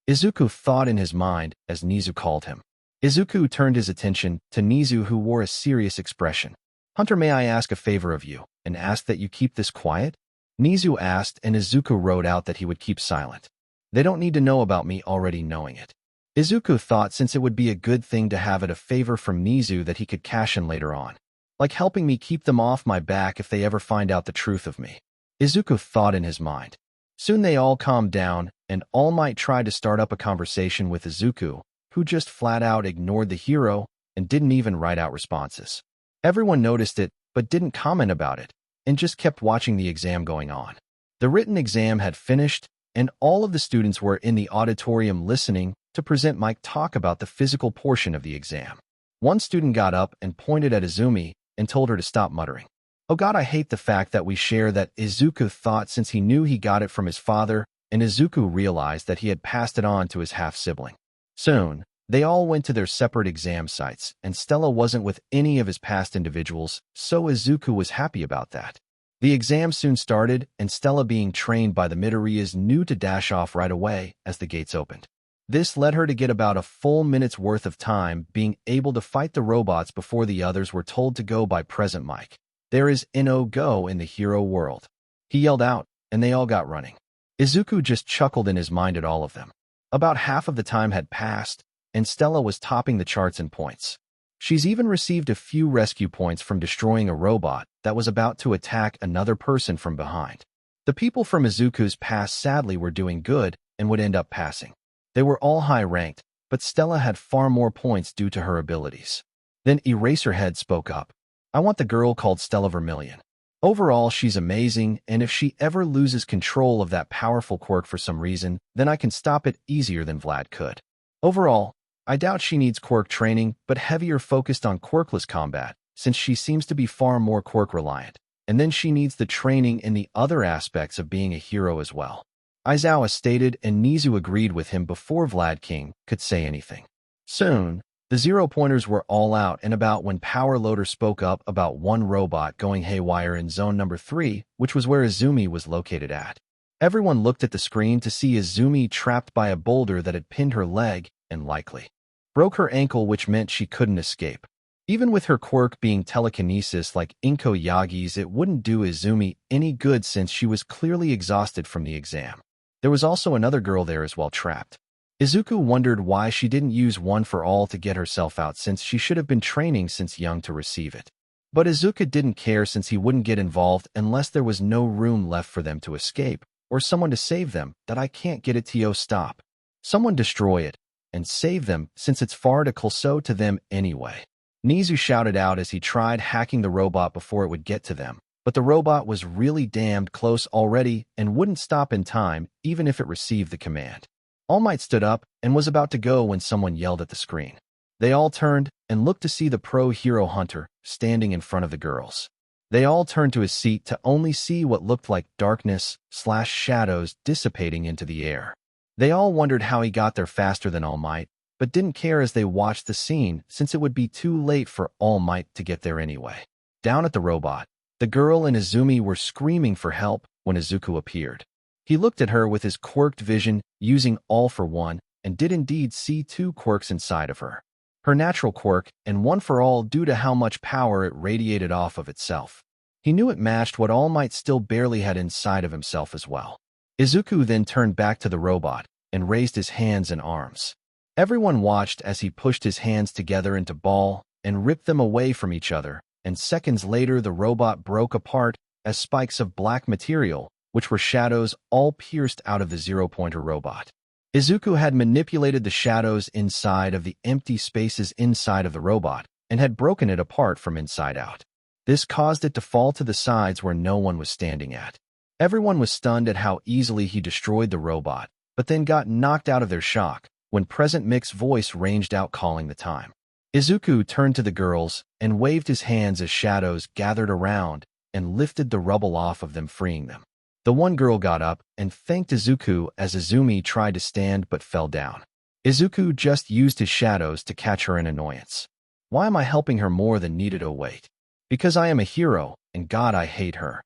Izuku thought in his mind as Nizu called him. Izuku turned his attention to Nizu, who wore a serious expression. Hunter, may I ask a favor of you, and ask that you keep this quiet? Nizu asked, and Izuku wrote out that he would keep silent. They don't need to know about me already knowing it. Izuku thought since it would be a good thing to have it a favor from Nizu that he could cash in later on. Like helping me keep them off my back if they ever find out the truth of me. Izuku thought in his mind. Soon they all calmed down, and All Might tried to start up a conversation with Izuku, who just flat out ignored the hero and didn't even write out responses. Everyone noticed it, but didn't comment about it, and just kept watching the exam going on. The written exam had finished, and all of the students were in the auditorium listening to present Mike talk about the physical portion of the exam. One student got up and pointed at Izumi and told her to stop muttering. Oh God, I hate the fact that we share that. Izuku thought since he knew he got it from his father, and Izuku realized that he had passed it on to his half-sibling. Soon, they all went to their separate exam sites, and Stella wasn't with any of his past individuals, so Izuku was happy about that. The exam soon started, and Stella, being trained by the Midoriyas, knew to dash off right away as the gates opened. This led her to get about a full minute's worth of time being able to fight the robots before the others were told to go by Present Mike. There is no go in the hero world. He yelled out, and they all got running. Izuku just chuckled in his mind at all of them. About half of the time had passed, and Stella was topping the charts in points. She's even received a few rescue points from destroying a robot that was about to attack another person from behind. The people from Izuku's past sadly were doing good and would end up passing. They were all high-ranked, but Stella had far more points due to her abilities. Then Eraserhead spoke up. I want the girl called Stella Vermilion. Overall, she's amazing, and if she ever loses control of that powerful quirk for some reason, then I can stop it easier than Vlad could. Overall, I doubt she needs quirk training, but heavier focused on quirkless combat, since she seems to be far more quirk-reliant. And then she needs the training in the other aspects of being a hero as well. Aizawa stated, and Nizu agreed with him before Vlad King could say anything. Soon, the zero-pointers were all out and about when Power Loader spoke up about one robot going haywire in Zone Number 3, which was where Izumi was located at. Everyone looked at the screen to see Izumi trapped by a boulder that had pinned her leg and likely broke her ankle, which meant she couldn't escape. Even with her quirk being telekinesis like Inko Yagi's, it wouldn't do Izumi any good since she was clearly exhausted from the exam. There was also another girl there as well trapped. Izuku wondered why she didn't use one for all to get herself out since she should have been training since young to receive it. But Izuku didn't care since he wouldn't get involved unless there was no room left for them to escape, or someone to save them. That I can't get it to stop. Someone destroy it, and save them since it's far too close to them anyway. Nizu shouted out as he tried hacking the robot before it would get to them, but the robot was really damned close already and wouldn't stop in time even if it received the command. All Might stood up and was about to go when someone yelled at the screen. They all turned and looked to see the pro-hero Hunter standing in front of the girls. They all turned to his seat to only see what looked like darkness/shadows dissipating into the air. They all wondered how he got there faster than All Might, but didn't care as they watched the scene since it would be too late for All Might to get there anyway. Down at the robot, the girl and Izumi were screaming for help when Izuku appeared. He looked at her with his quirked vision, using All for One, and did indeed see two quirks inside of her. Her natural quirk, and One for All due to how much power it radiated off of itself. He knew it matched what All Might still barely had inside of himself as well. Izuku then turned back to the robot and raised his hands and arms. Everyone watched as he pushed his hands together into ball and ripped them away from each other, and seconds later the robot broke apart as spikes of black material, which were shadows, all pierced out of the zero-pointer robot. Izuku had manipulated the shadows inside of the empty spaces inside of the robot and had broken it apart from inside out. This caused it to fall to the sides where no one was standing at. Everyone was stunned at how easily he destroyed the robot, but then got knocked out of their shock when Present Mick's voice ranged out calling the time. Izuku turned to the girls and waved his hands as shadows gathered around and lifted the rubble off of them, freeing them. The one girl got up and thanked Izuku as Izumi tried to stand but fell down. Izuku just used his shadows to catch her in annoyance. Why am I helping her more than needed? Oh wait. Because I am a hero, and God I hate her.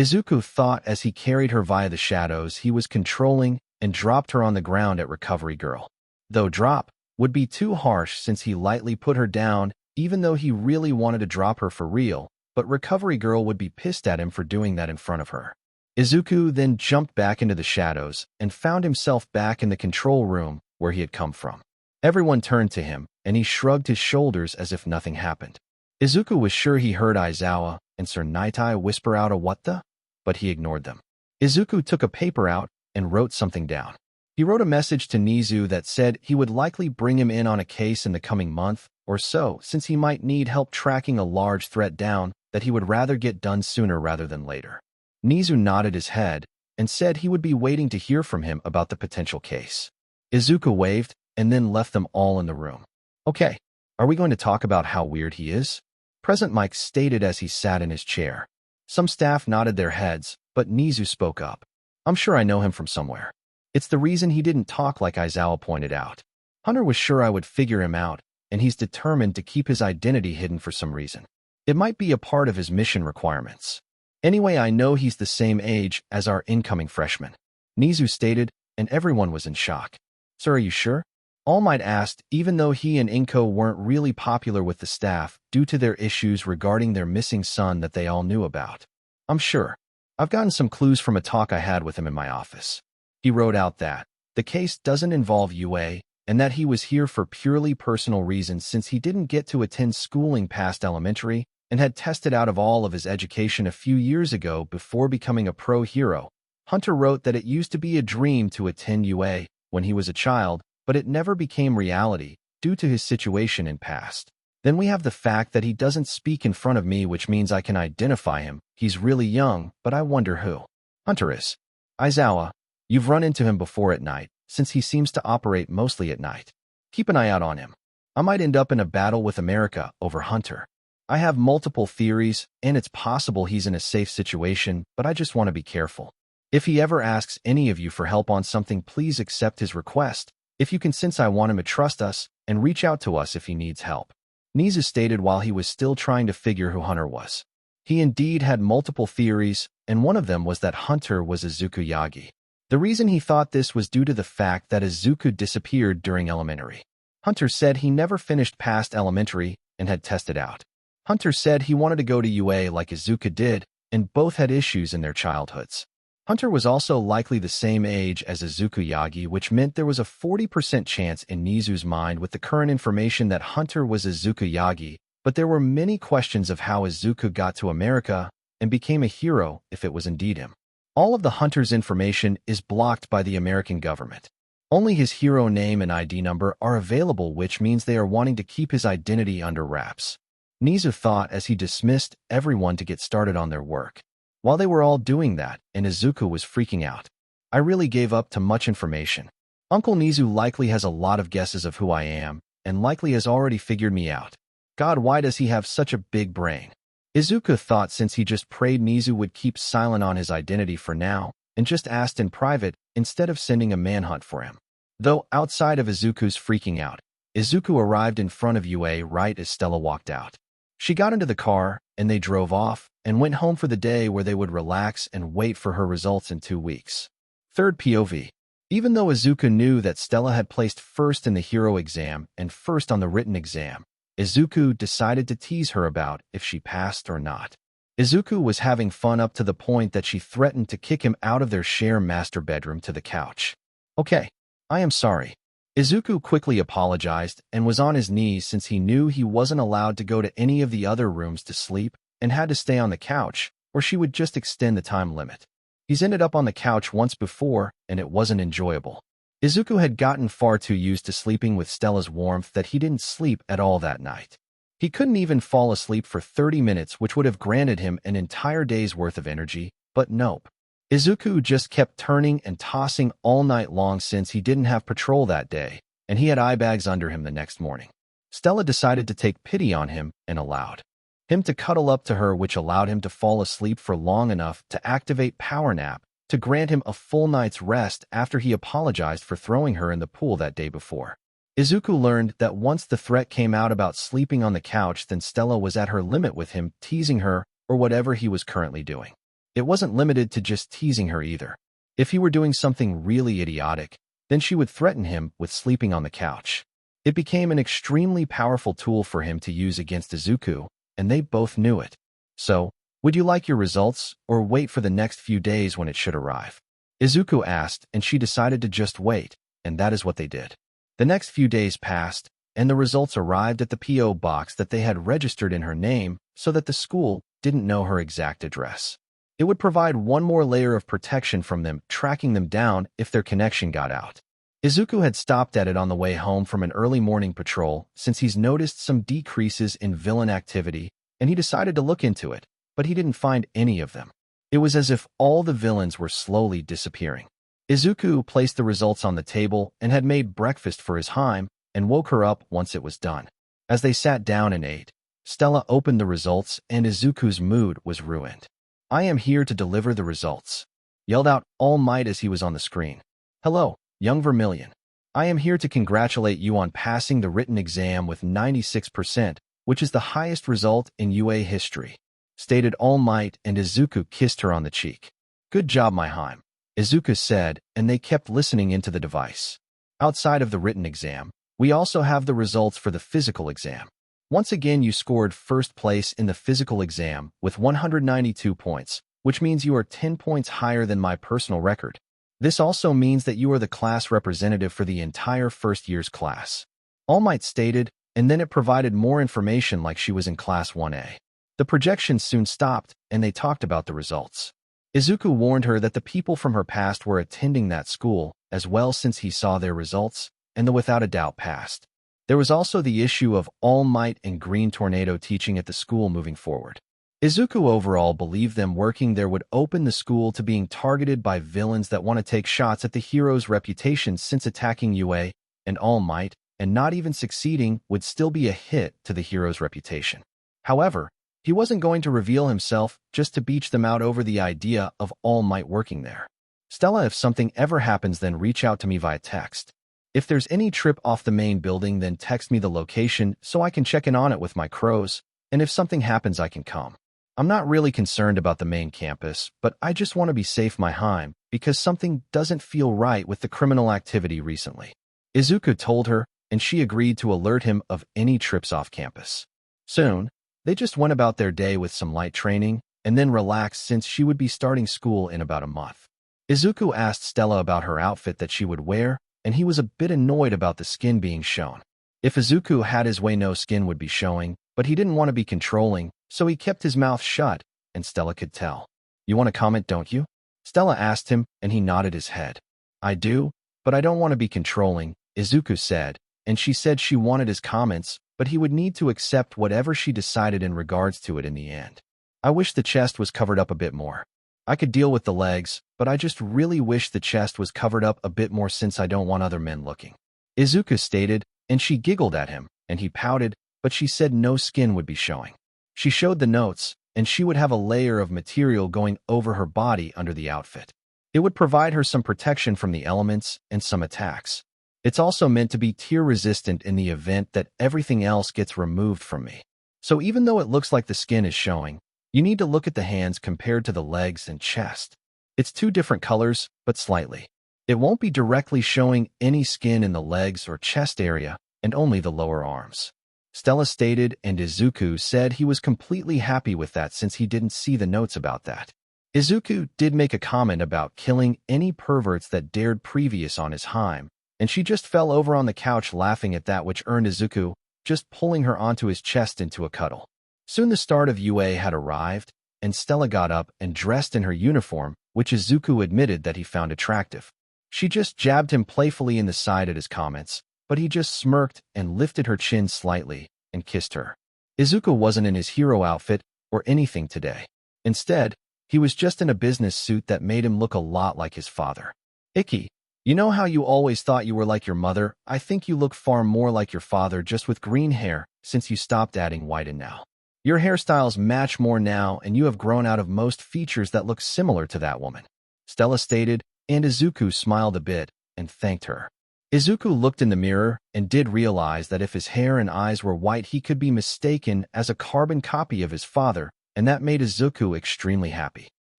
Izuku thought as he carried her via the shadows he was controlling and dropped her on the ground at Recovery Girl. Though drop would be too harsh since he lightly put her down even though he really wanted to drop her for real, but Recovery Girl would be pissed at him for doing that in front of her. Izuku then jumped back into the shadows and found himself back in the control room where he had come from. Everyone turned to him, and he shrugged his shoulders as if nothing happened. Izuku was sure he heard Aizawa and Sir Nightai whisper out a what the, but he ignored them. Izuku took a paper out and wrote something down. He wrote a message to Nizu that said he would likely bring him in on a case in the coming month or so since he might need help tracking a large threat down that he would rather get done sooner rather than later. Nizu nodded his head and said he would be waiting to hear from him about the potential case. Izuku waved and then left them all in the room. Okay, are we going to talk about how weird he is? President Mike stated as he sat in his chair. Some staff nodded their heads, but Nizu spoke up. I'm sure I know him from somewhere. It's the reason he didn't talk like Aizawa pointed out. Hunter was sure I would figure him out, and he's determined to keep his identity hidden for some reason. It might be a part of his mission requirements. Anyway, I know he's the same age as our incoming freshman, Nizu stated, and everyone was in shock. Sir, are you sure? All Might asked, even though he and Inko weren't really popular with the staff due to their issues regarding their missing son that they all knew about. I'm sure. I've gotten some clues from a talk I had with him in my office. He wrote out that the case doesn't involve UA and that he was here for purely personal reasons since he didn't get to attend schooling past elementary and had tested out of all of his education a few years ago before becoming a pro hero. Hunter wrote that it used to be a dream to attend UA when he was a child, but it never became reality due to his situation in past. Then we have the fact that he doesn't speak in front of me, which means I can identify him. He's really young, but I wonder who. Hunter is. Aizawa, you've run into him before at night, since he seems to operate mostly at night. Keep an eye out on him. I might end up in a battle with America over Hunter. I have multiple theories, and it's possible he's in a safe situation, but I just want to be careful. If he ever asks any of you for help on something, please accept his request. If you can, since I want him to trust us, and reach out to us if he needs help. Nizu stated while he was still trying to figure who Hunter was. He indeed had multiple theories, and one of them was that Hunter was Izuku Yagi. The reason he thought this was due to the fact that Izuku disappeared during elementary. Hunter said he never finished past elementary and had tested out. Hunter said he wanted to go to UA like Izuku did, and both had issues in their childhoods. Hunter was also likely the same age as Izuku Yagi, which meant there was a 40% chance in Nizu's mind with the current information that Hunter was Izuku Yagi, but there were many questions of how Izuku got to America and became a hero if it was indeed him. All of the Hunter's information is blocked by the American government. Only his hero name and ID number are available, which means they are wanting to keep his identity under wraps. Nizu thought as he dismissed everyone to get started on their work. While they were all doing that, and Izuku was freaking out. I really gave up to much information. Uncle Nizu likely has a lot of guesses of who I am, and likely has already figured me out. God, why does he have such a big brain? Izuku thought since he just prayed Nizu would keep silent on his identity for now, and just asked in private instead of sending a manhunt for him. Though outside of Izuku's freaking out, Izuku arrived in front of UA right as Stella walked out. She got into the car, and they drove off, and went home for the day where they would relax and wait for her results in 2 weeks. Third POV. Even though Izuku knew that Stella had placed first in the hero exam and first on the written exam, Izuku decided to tease her about if she passed or not. Izuku was having fun up to the point that she threatened to kick him out of their share master bedroom to the couch. Okay, I am sorry. Izuku quickly apologized and was on his knees since he knew he wasn't allowed to go to any of the other rooms to sleep and had to stay on the couch, or she would just extend the time limit. He's ended up on the couch once before, and it wasn't enjoyable. Izuku had gotten far too used to sleeping with Stella's warmth that he didn't sleep at all that night. He couldn't even fall asleep for 30 minutes, which would have granted him an entire day's worth of energy, but nope. Izuku just kept turning and tossing all night long since he didn't have patrol that day, and he had eye bags under him the next morning. Stella decided to take pity on him and allowed him to cuddle up to her, which allowed him to fall asleep for long enough to activate Power Nap to grant him a full night's rest after he apologized for throwing her in the pool that day before. Izuku learned that once the threat came out about sleeping on the couch, then Stella was at her limit with him, teasing her or whatever he was currently doing. It wasn't limited to just teasing her either. If he were doing something really idiotic, then she would threaten him with sleeping on the couch. It became an extremely powerful tool for him to use against Izuku, and they both knew it. So, would you like your results, or wait for the next few days when it should arrive? Izuku asked, and she decided to just wait, and that is what they did. The next few days passed, and the results arrived at the P.O. box that they had registered in her name so that the school didn't know her exact address. It would provide one more layer of protection from them, tracking them down if their connection got out. Izuku had stopped at it on the way home from an early morning patrol since he's noticed some decreases in villain activity, and he decided to look into it, but he didn't find any of them. It was as if all the villains were slowly disappearing. Izuku placed the results on the table and had made breakfast for his Hime and woke her up once it was done. As they sat down and ate, Stella opened the results and Izuku's mood was ruined. "I am here to deliver the results," yelled out All Might as he was on the screen. "Hello, young Vermilion. I am here to congratulate you on passing the written exam with 96%, which is the highest result in UA history," stated All Might, and Izuku kissed her on the cheek. "Good job, my Hime," Izuku said, and they kept listening into the device. Outside of the written exam, we also have the results for the physical exam. Once again, you scored first place in the physical exam with 192 points, which means you are 10 points higher than my personal record. This also means that you are the class representative for the entire first year's class. All Might stated, and then it provided more information like she was in Class 1A. The projections soon stopped, and they talked about the results. Izuku warned her that the people from her past were attending that school as well since he saw their results, and the without a doubt passed. There was also the issue of All Might and Green Tornado teaching at the school moving forward. Izuku overall believed them working there would open the school to being targeted by villains that want to take shots at the hero's reputation, since attacking UA and All Might and not even succeeding would still be a hit to the hero's reputation. However, he wasn't going to reveal himself just to beach them out over the idea of All Might working there. "Stella, if something ever happens, then reach out to me via text. If there's any trip off the main building, then text me the location so I can check in on it with my crows, and if something happens I can come. I'm not really concerned about the main campus, but I just want to be safe, my Hime, because something doesn't feel right with the criminal activity recently," Izuku told her, and she agreed to alert him of any trips off campus. Soon, they just went about their day with some light training, and then relaxed since she would be starting school in about a month. Izuku asked Stella about her outfit that she would wear, and he was a bit annoyed about the skin being shown. If Izuku had his way, no skin would be showing, but he didn't want to be controlling, so he kept his mouth shut, and Stella could tell. "You want to comment, don't you?" Stella asked him, and he nodded his head. "I do, but I don't want to be controlling," Izuku said, and she said she wanted his comments, but he would need to accept whatever she decided in regards to it in the end. "I wish the chest was covered up a bit more. I could deal with the legs, but I just really wish the chest was covered up a bit more since I don't want other men looking," Izuku stated, and she giggled at him, and he pouted, but she said no skin would be showing. She showed the notes, and she would have a layer of material going over her body under the outfit. It would provide her some protection from the elements and some attacks. "It's also meant to be tear resistant in the event that everything else gets removed from me. So even though it looks like the skin is showing, you need to look at the hands compared to the legs and chest. It's two different colors, but slightly. It won't be directly showing any skin in the legs or chest area, and only the lower arms," Stella stated, and Izuku said he was completely happy with that since he didn't see the notes about that. Izuku did make a comment about killing any perverts that dared previous on his Hime, and she just fell over on the couch laughing at that, which earned Izuku just pulling her onto his chest into a cuddle. Soon the start of UA had arrived, and Stella got up and dressed in her uniform, which Izuku admitted that he found attractive. She just jabbed him playfully in the side at his comments, but he just smirked and lifted her chin slightly and kissed her. Izuku wasn't in his hero outfit or anything today. Instead, he was just in a business suit that made him look a lot like his father. "Icky, you know how you always thought you were like your mother? I think you look far more like your father, just with green hair, since you stopped adding white in now. Your hairstyles match more now, and you have grown out of most features that look similar to that woman," Stella stated, and Izuku smiled a bit and thanked her. Izuku looked in the mirror and did realize that if his hair and eyes were white, he could be mistaken as a carbon copy of his father, and that made Izuku extremely happy.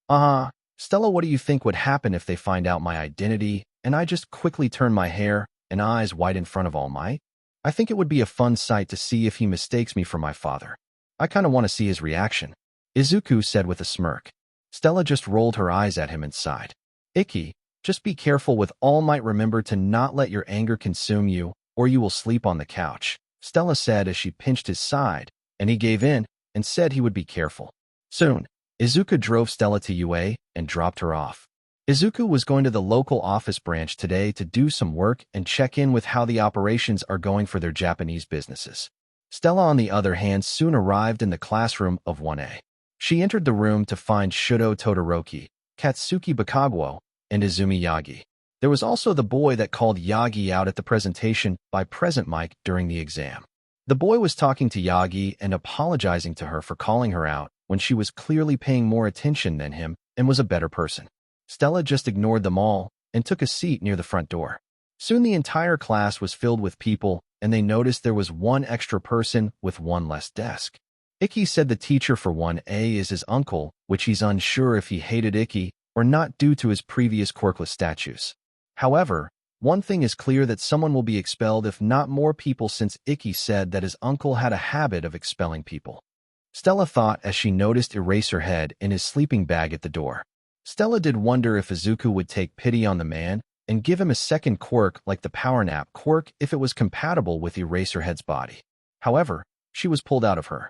Stella, what do you think would happen if they find out my identity and I just quickly turn my hair and eyes white in front of All Might? I think it would be a fun sight to see if he mistakes me for my father. I kind of want to see his reaction. Izuku said with a smirk. Stella just rolled her eyes at him and sighed. Icky, just be careful with All Might. Remember to not let your anger consume you, or you will sleep on the couch, Stella said as she pinched his side, and he gave in and said he would be careful. Soon, Izuku drove Stella to UA and dropped her off. Izuku was going to the local office branch today to do some work and check in with how the operations are going for their Japanese businesses. Stella, on the other hand, soon arrived in the classroom of 1A. She entered the room to find Shudo Todoroki, Katsuki Bakaguo, and Izumi Yagi. There was also the boy that called Yagi out at the presentation by Present Mike during the exam. The boy was talking to Yagi and apologizing to her for calling her out when she was clearly paying more attention than him and was a better person. Stella just ignored them all and took a seat near the front door. Soon the entire class was filled with people, and they noticed there was one extra person with one less desk. Icky said the teacher for 1A is his uncle, which he's unsure if he hated Icky or not due to his previous quirkless statues. However, one thing is clear, that someone will be expelled if not more people, since Icky said that his uncle had a habit of expelling people. Stella thought as she noticed Eraserhead in his sleeping bag at the door. Stella did wonder if Izuku would take pity on the man and give him a second quirk like the power nap quirk if it was compatible with Eraserhead's body. However, she was pulled out of her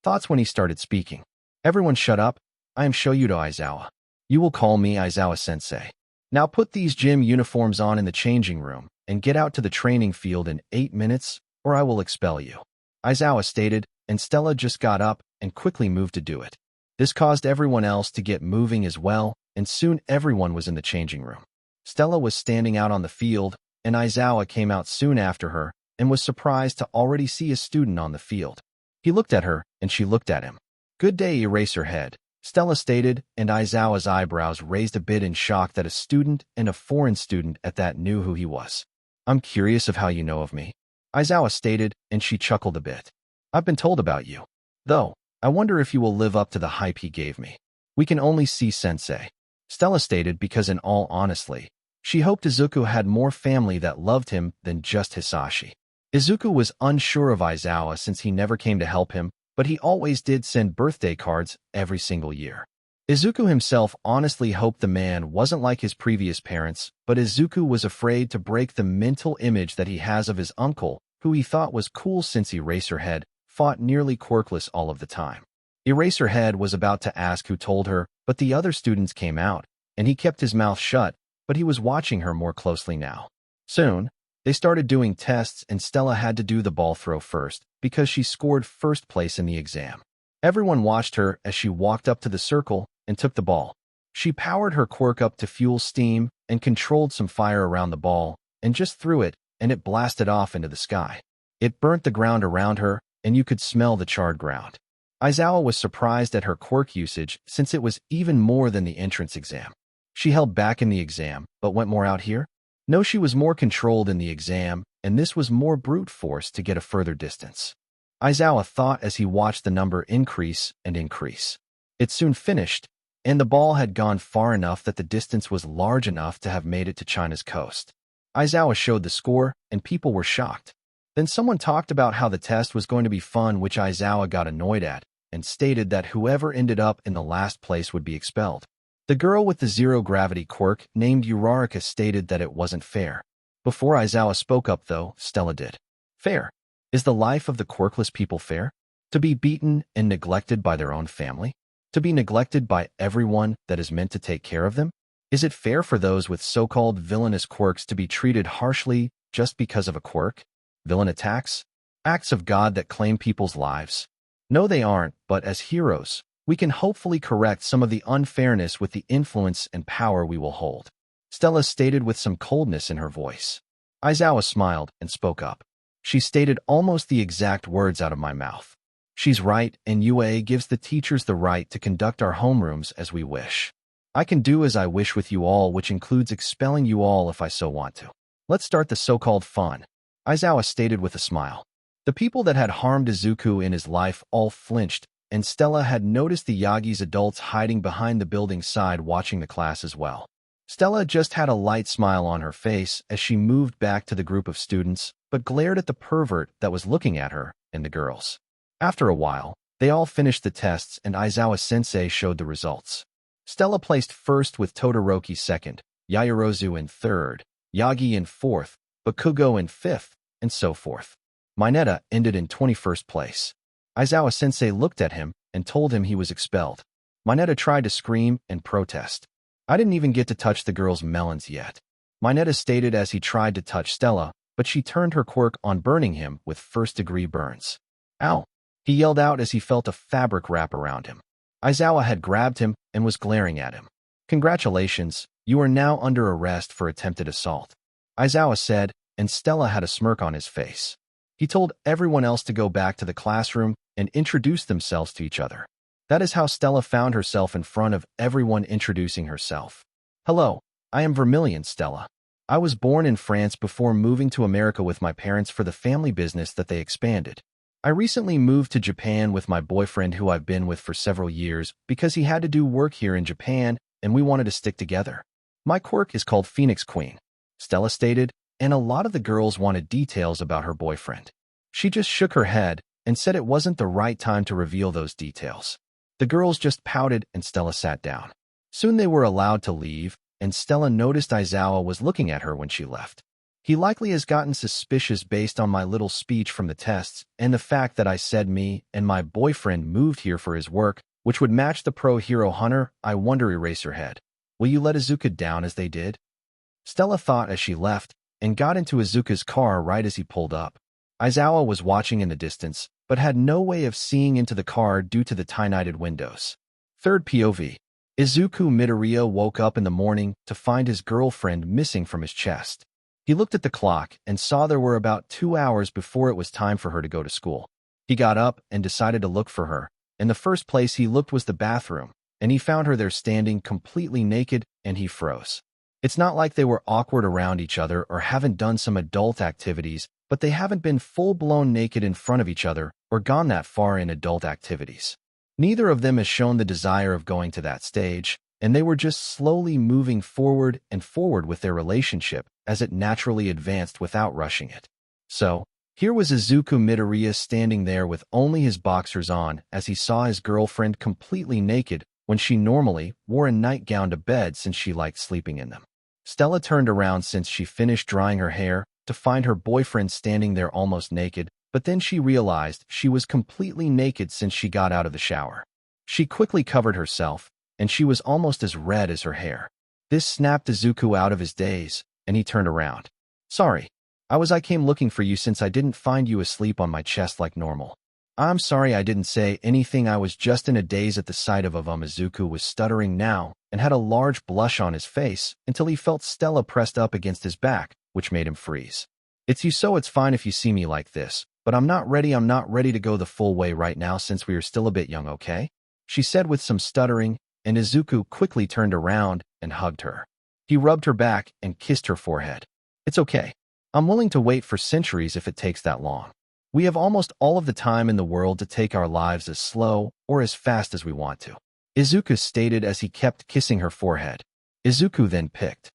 thoughts when he started speaking. Everyone shut up. I am Shoyuto Aizawa. You will call me Aizawa-sensei. Now put these gym uniforms on in the changing room and get out to the training field in 8 minutes or I will expel you, Aizawa stated, and Stella just got up and quickly moved to do it. This caused everyone else to get moving as well, and soon everyone was in the changing room. Stella was standing out on the field, and Aizawa came out soon after her and was surprised to already see a student on the field. He looked at her, and she looked at him. Good day, Eraserhead, Stella stated, and Aizawa's eyebrows raised a bit in shock that a student and a foreign student at that knew who he was. I'm curious of how you know of me, Aizawa stated, and she chuckled a bit. I've been told about you. Though, I wonder if you will live up to the hype he gave me. We can only see Sensei, Stella stated, because in all honesty, she hoped Izuku had more family that loved him than just Hisashi. Izuku was unsure of Aizawa since he never came to help him, but he always did send birthday cards every single year. Izuku himself honestly hoped the man wasn't like his previous parents, but Izuku was afraid to break the mental image that he has of his uncle, who he thought was cool since Eraserhead fought nearly quirkless all of the time. Eraserhead was about to ask who told her, but the other students came out, and he kept his mouth shut, but he was watching her more closely now. Soon, they started doing tests, and Stella had to do the ball throw first because she scored first place in the exam. Everyone watched her as she walked up to the circle and took the ball. She powered her quirk up to fuel steam and controlled some fire around the ball and just threw it, and it blasted off into the sky. It burnt the ground around her, and you could smell the charred ground. Aizawa was surprised at her quirk usage since it was even more than the entrance exam. She held back in the exam, but went more out here? No, she was more controlled in the exam, and this was more brute force to get a further distance. Aizawa thought as he watched the number increase and increase. It soon finished, and the ball had gone far enough that the distance was large enough to have made it to China's coast. Aizawa showed the score, and people were shocked. Then someone talked about how the test was going to be fun, which Aizawa got annoyed at, and stated that whoever ended up in the last place would be expelled. The girl with the zero-gravity quirk, named Urarika, stated that it wasn't fair. Before Aizawa spoke up, though, Stella did. Fair? Is the life of the quirkless people fair? To be beaten and neglected by their own family? To be neglected by everyone that is meant to take care of them? Is it fair for those with so-called villainous quirks to be treated harshly just because of a quirk? Villain attacks? Acts of God that claim people's lives? No, they aren't, but as heroes, we can hopefully correct some of the unfairness with the influence and power we will hold, Stella stated with some coldness in her voice. Aizawa smiled and spoke up. She stated almost the exact words out of my mouth. She's right, and UA gives the teachers the right to conduct our homerooms as we wish. I can do as I wish with you all, which includes expelling you all if I so want to. Let's start the so-called fun, Aizawa stated with a smile. The people that had harmed Izuku in his life all flinched and Stella had noticed the Yagi's adults hiding behind the building's side watching the class as well. Stella just had a light smile on her face as she moved back to the group of students, but glared at the pervert that was looking at her and the girls. After a while, they all finished the tests and Aizawa-sensei showed the results. Stella placed first with Todoroki second, Yaoyorozu in third, Yagi in fourth, Bakugo in fifth, and so forth. Mineta ended in 21st place. Aizawa-sensei looked at him and told him he was expelled. Mineta tried to scream and protest. I didn't even get to touch the girl's melons yet, Mineta stated as he tried to touch Stella, but she turned her quirk on burning him with first-degree burns. Ow! He yelled out as he felt a fabric wrap around him. Aizawa had grabbed him and was glaring at him. Congratulations, you are now under arrest for attempted assault, Aizawa said, and Stella had a smirk on his face. He told everyone else to go back to the classroom and introduce themselves to each other. That is how Stella found herself in front of everyone introducing herself. Hello, I am Vermilion Stella. I was born in France before moving to America with my parents for the family business that they expanded. I recently moved to Japan with my boyfriend who I've been with for several years because he had to do work here in Japan and we wanted to stick together. My quirk is called Phoenix Queen, Stella stated, and a lot of the girls wanted details about her boyfriend. She just shook her head and said it wasn't the right time to reveal those details. The girls just pouted and Stella sat down. Soon they were allowed to leave, and Stella noticed Aizawa was looking at her when she left. He likely has gotten suspicious based on my little speech from the tests and the fact that I said me and my boyfriend moved here for his work, which would match the pro hero hunter. I wonder, erase her head. Will you let Izuka down as they did? Stella thought as she left and got into Izuka's car right as he pulled up. Aizawa was watching in the distance, but had no way of seeing into the car due to the tiny-nighted windows. Third POV. Izuku Midoriya woke up in the morning to find his girlfriend missing from his chest. He looked at the clock and saw there were about 2 hours before it was time for her to go to school. He got up and decided to look for her. In the first place he looked was the bathroom, and he found her there standing completely naked, and he froze. It's not like they were awkward around each other or haven't done some adult activities, but they haven't been full-blown naked in front of each other or gone that far in adult activities. Neither of them has shown the desire of going to that stage, and they were just slowly moving forward and forward with their relationship as it naturally advanced without rushing it. So, here was Izuku Midoriya standing there with only his boxers on as he saw his girlfriend completely naked when she normally wore a nightgown to bed since she liked sleeping in them. Stella turned around since she finished drying her hair to find her boyfriend standing there almost naked, but then she realized she was completely naked since she got out of the shower. She quickly covered herself, and she was almost as red as her hair. This snapped Izuku out of his daze, and he turned around. Sorry, I came looking for you since I didn't find you asleep on my chest like normal. I'm sorry I didn't say anything. I was just in a daze at the sight of Izuku was stuttering now and had a large blush on his face until he felt Stella pressed up against his back, which made him freeze. It's you, so it's fine if you see me like this, but I'm not ready to go the full way right now since we are still a bit young, okay? She said with some stuttering, and Izuku quickly turned around and hugged her. He rubbed her back and kissed her forehead. It's okay. I'm willing to wait for centuries if it takes that long. We have almost all of the time in the world to take our lives as slow or as fast as we want to, Izuku stated as he kept kissing her forehead. Izuku then picked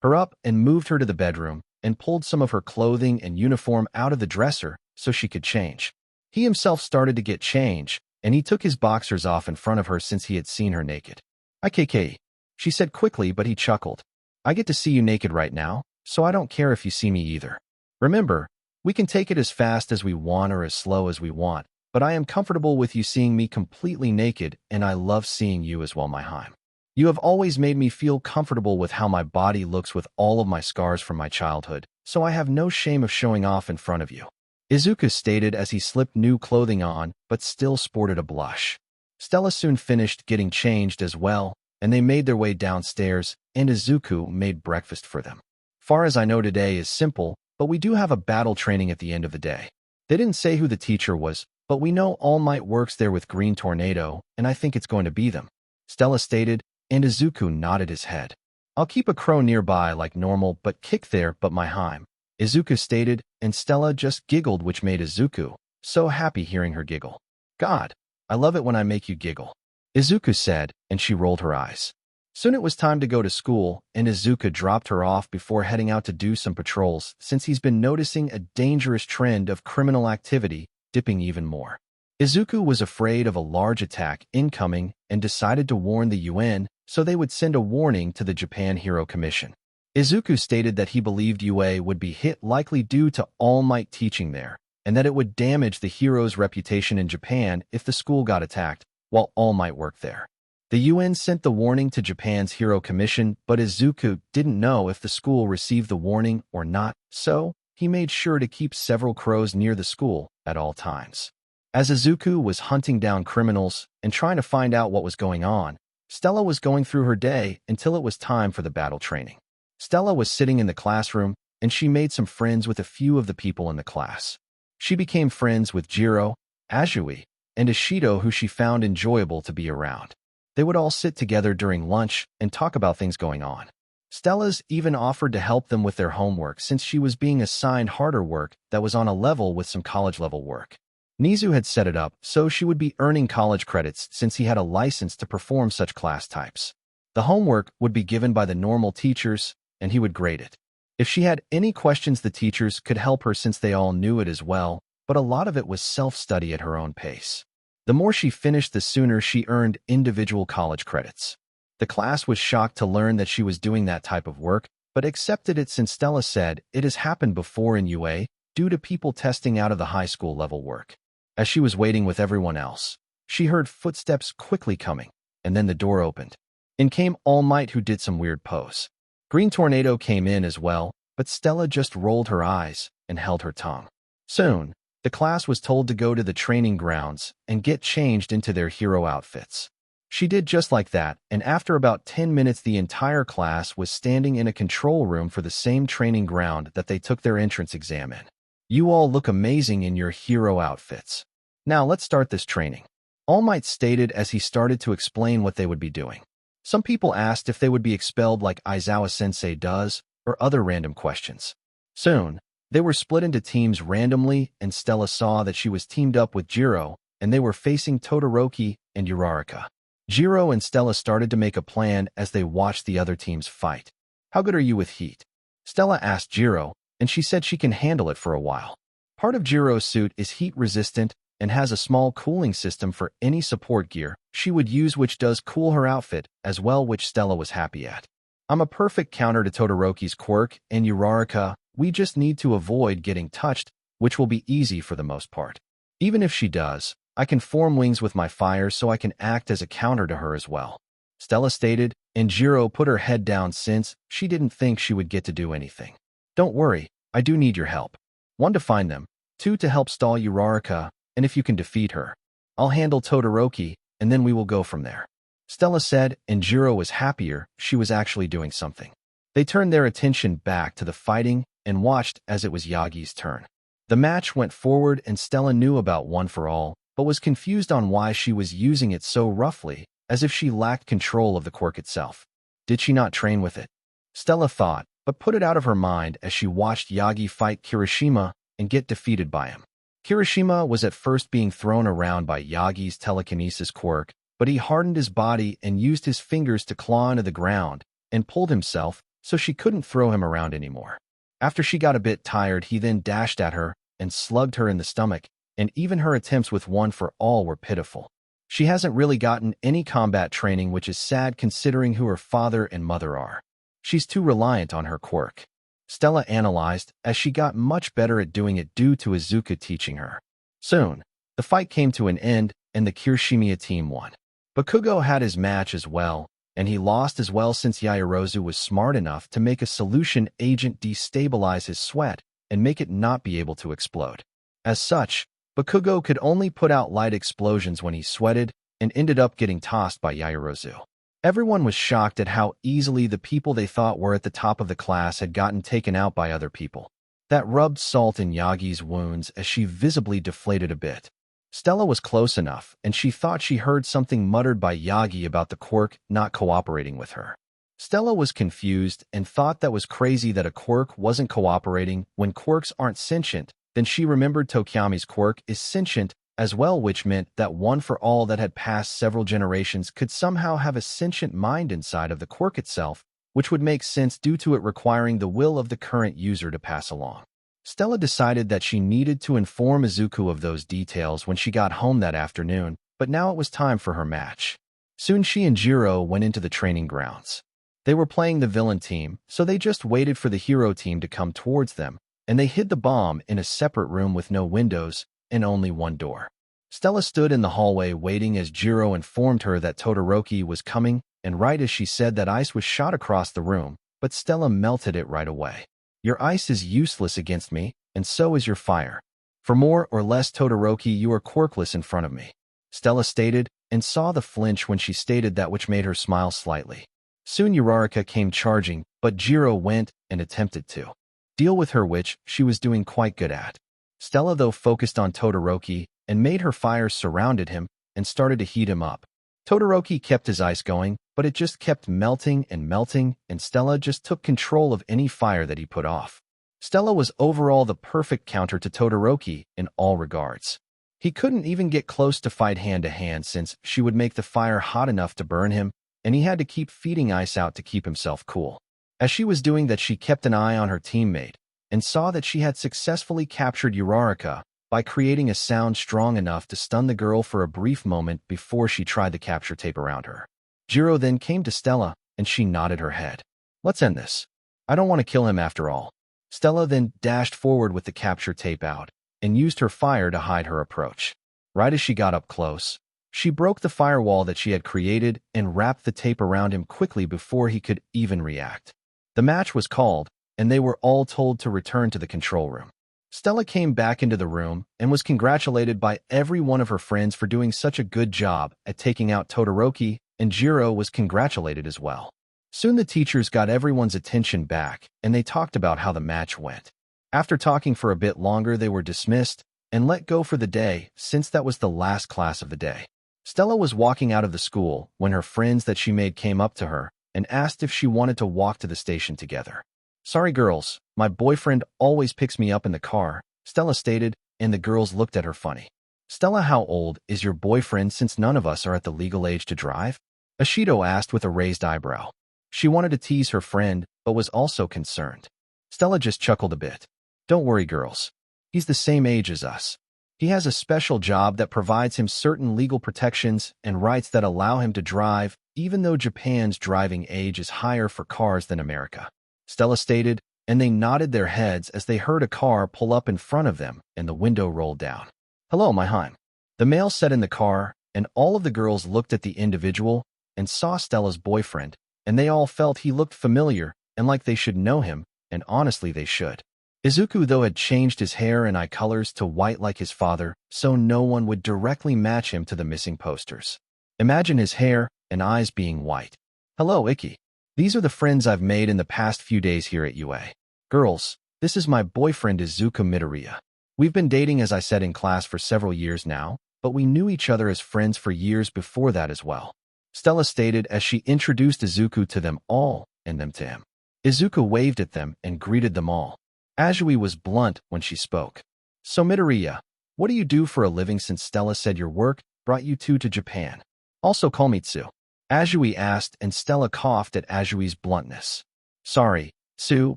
her up and moved her to the bedroom and pulled some of her clothing and uniform out of the dresser so she could change. He himself started to get change, and he took his boxers off in front of her since he had seen her naked. IKK, she said quickly, but he chuckled. I get to see you naked right now, so I don't care if you see me either. Remember, we can take it as fast as we want or as slow as we want, but I am comfortable with you seeing me completely naked, and I love seeing you as well, my Heim. You have always made me feel comfortable with how my body looks with all of my scars from my childhood, so I have no shame of showing off in front of you, Izuku stated as he slipped new clothing on but still sported a blush. Stella soon finished getting changed as well, and they made their way downstairs, and Izuku made breakfast for them. Far as I know, today is simple, but we do have a battle training at the end of the day. They didn't say who the teacher was, but we know All Might works there with Green Tornado, and I think it's going to be them, Stella stated, and Izuku nodded his head. I'll keep a crow nearby like normal but kick there but my Heim, Izuku stated, and Stella just giggled, which made Izuku so happy hearing her giggle. God, I love it when I make you giggle," Izuku said, and she rolled her eyes. Soon it was time to go to school, and Izuku dropped her off before heading out to do some patrols since he's been noticing a dangerous trend of criminal activity dipping even more. Izuku was afraid of a large attack incoming and decided to warn the UN so they would send a warning to the Japan Hero Commission. Izuku stated that he believed UA would be hit likely due to All Might teaching there, and that it would damage the hero's reputation in Japan if the school got attacked while All Might worked there. The UN sent the warning to Japan's Hero Commission, but Izuku didn't know if the school received the warning or not, so he made sure to keep several crows near the school at all times. As Izuku was hunting down criminals and trying to find out what was going on, Stella was going through her day until it was time for the battle training. Stella was sitting in the classroom, and she made some friends with a few of the people in the class. She became friends with Jiro, Azui, and Ishido, who she found enjoyable to be around. They would all sit together during lunch and talk about things going on. Stella's even offered to help them with their homework since she was being assigned harder work that was on a level with some college-level work. Nizu had set it up so she would be earning college credits since he had a license to perform such class types. The homework would be given by the normal teachers, and he would grade it. If she had any questions, the teachers could help her since they all knew it as well, but a lot of it was self-study at her own pace. The more she finished, the sooner she earned individual college credits. The class was shocked to learn that she was doing that type of work, but accepted it since Stella said it has happened before in UA due to people testing out of the high school level work. As she was waiting with everyone else, she heard footsteps quickly coming, and then the door opened. In came All Might, who did some weird pose. Green Tornado came in as well, but Stella just rolled her eyes and held her tongue. Soon, the class was told to go to the training grounds and get changed into their hero outfits. She did just like that, and after about 10 minutes the entire class was standing in a control room for the same training ground that they took their entrance exam in. "You all look amazing in your hero outfits. Now let's start this training," All Might stated as he started to explain what they would be doing. Some people asked if they would be expelled like Aizawa-sensei does, or other random questions. Soon, they were split into teams randomly, and Stella saw that she was teamed up with Jiro, and they were facing Todoroki and Uraraka. Jiro and Stella started to make a plan as they watched the other teams fight. "How good are you with heat?" Stella asked Jiro, and she said she can handle it for a while. Part of Jiro's suit is heat-resistant and has a small cooling system for any support gear she would use, which does cool her outfit as well, which Stella was happy at. "I'm a perfect counter to Todoroki's quirk, and Uraraka, we just need to avoid getting touched, which will be easy for the most part. Even if she does, I can form wings with my fire so I can act as a counter to her as well," Stella stated, and Jiro put her head down since she didn't think she would get to do anything. "Don't worry, I do need your help. 1 to find them, 2 to help stall Uraraka, and if you can defeat her, I'll handle Todoroki, and then we will go from there," Stella said, and Jiro was happier she was actually doing something. They turned their attention back to the fighting and watched as it was Yagi's turn. The match went forward, and Stella knew about One for All, but was confused on why she was using it so roughly, as if she lacked control of the quirk itself. Did she not train with it? Stella thought, but put it out of her mind as she watched Yagi fight Kirishima and get defeated by him. Kirishima was at first being thrown around by Yagi's telekinesis quirk, but he hardened his body and used his fingers to claw into the ground and pulled himself so she couldn't throw him around anymore. After she got a bit tired, he then dashed at her and slugged her in the stomach, and even her attempts with One for All were pitiful. She hasn't really gotten any combat training, which is sad considering who her father and mother are. She's too reliant on her quirk. Stella analyzed as she got much better at doing it due to Izuku teaching her. Soon, the fight came to an end and the Kirishima team won. Bakugo had his match as well, and he lost as well since Yaoyorozu was smart enough to make a solution agent destabilize his sweat and make it not be able to explode. As such, Bakugo could only put out light explosions when he sweated and ended up getting tossed by Yaoyorozu. Everyone was shocked at how easily the people they thought were at the top of the class had gotten taken out by other people. That rubbed salt in Yagi's wounds as she visibly deflated a bit. Stella was close enough, and she thought she heard something muttered by Yagi about the quirk not cooperating with her. Stella was confused and thought that was crazy that a quirk wasn't cooperating when quirks aren't sentient. Then she remembered TheHinoKami's quirk is sentient, as well, which meant that one for all that had passed several generations could somehow have a sentient mind inside of the quirk itself, which would make sense due to it requiring the will of the current user to pass along. Stella decided that she needed to inform Izuku of those details when she got home that afternoon, but now it was time for her match. Soon she and Jiro went into the training grounds. They were playing the villain team, so they just waited for the hero team to come towards them, and they hid the bomb in a separate room with no windows and only one door. Stella stood in the hallway waiting as Jiro informed her that Todoroki was coming, and right as she said that, ice was shot across the room, but Stella melted it right away. Your ice is useless against me, and so is your fire. For more or less, Todoroki, you are quirkless in front of me, Stella stated, and saw the flinch when she stated that, which made her smile slightly. Soon Uraraka came charging, but Jiro went and attempted to deal with her, which she was doing quite good at. Stella, though, focused on Todoroki and made her fire surrounded him and started to heat him up. Todoroki kept his ice going, but it just kept melting, and Stella just took control of any fire that he put off. Stella was overall the perfect counter to Todoroki in all regards. He couldn't even get close to fight hand-to-hand since she would make the fire hot enough to burn him, and he had to keep feeding ice out to keep himself cool. As she was doing that, she kept an eye on her teammate and saw that she had successfully captured Uraraka by creating a sound strong enough to stun the girl for a brief moment before she tried the capture tape around her. Jiro then came to Stella, and she nodded her head. Let's end this. I don't want to kill him after all. Stella then dashed forward with the capture tape out and used her fire to hide her approach. Right as she got up close, she broke the firewall that she had created and wrapped the tape around him quickly before he could even react. The match was called, and they were all told to return to the control room. Stella came back into the room and was congratulated by every one of her friends for doing such a good job at taking out Todoroki, and Jiro was congratulated as well. Soon the teachers got everyone's attention back, and they talked about how the match went. After talking for a bit longer, they were dismissed and let go for the day, since that was the last class of the day. Stella was walking out of the school when her friends that she made came up to her and asked if she wanted to walk to the station together. Sorry girls, my boyfriend always picks me up in the car, Stella stated, and the girls looked at her funny. Stella, how old is your boyfriend since none of us are at the legal age to drive? Ashido asked with a raised eyebrow. She wanted to tease her friend, but was also concerned. Stella just chuckled a bit. Don't worry girls. He's the same age as us. He has a special job that provides him certain legal protections and rights that allow him to drive, even though Japan's driving age is higher for cars than America, Stella stated, and they nodded their heads as they heard a car pull up in front of them and the window rolled down. Hello, my Heim. The male said in the car, and all of the girls looked at the individual and saw Stella's boyfriend, and they all felt he looked familiar and like they should know him, and honestly they should. Izuku, though, had changed his hair and eye colors to white like his father, so no one would directly match him to the missing posters. Imagine his hair and eyes being white. Hello, Ikki. These are the friends I've made in the past few days here at UA. Girls, this is my boyfriend Izuku Midoriya. We've been dating, as I said in class, for several years now, but we knew each other as friends for years before that as well, Stella stated as she introduced Izuku to them all and them to him. Izuku waved at them and greeted them all. Azui was blunt when she spoke. So Midoriya, what do you do for a living, since Stella said your work brought you two to Japan? Also call me Tsu, Azui asked, and Stella coughed at Azui's bluntness. Sorry, Tsu,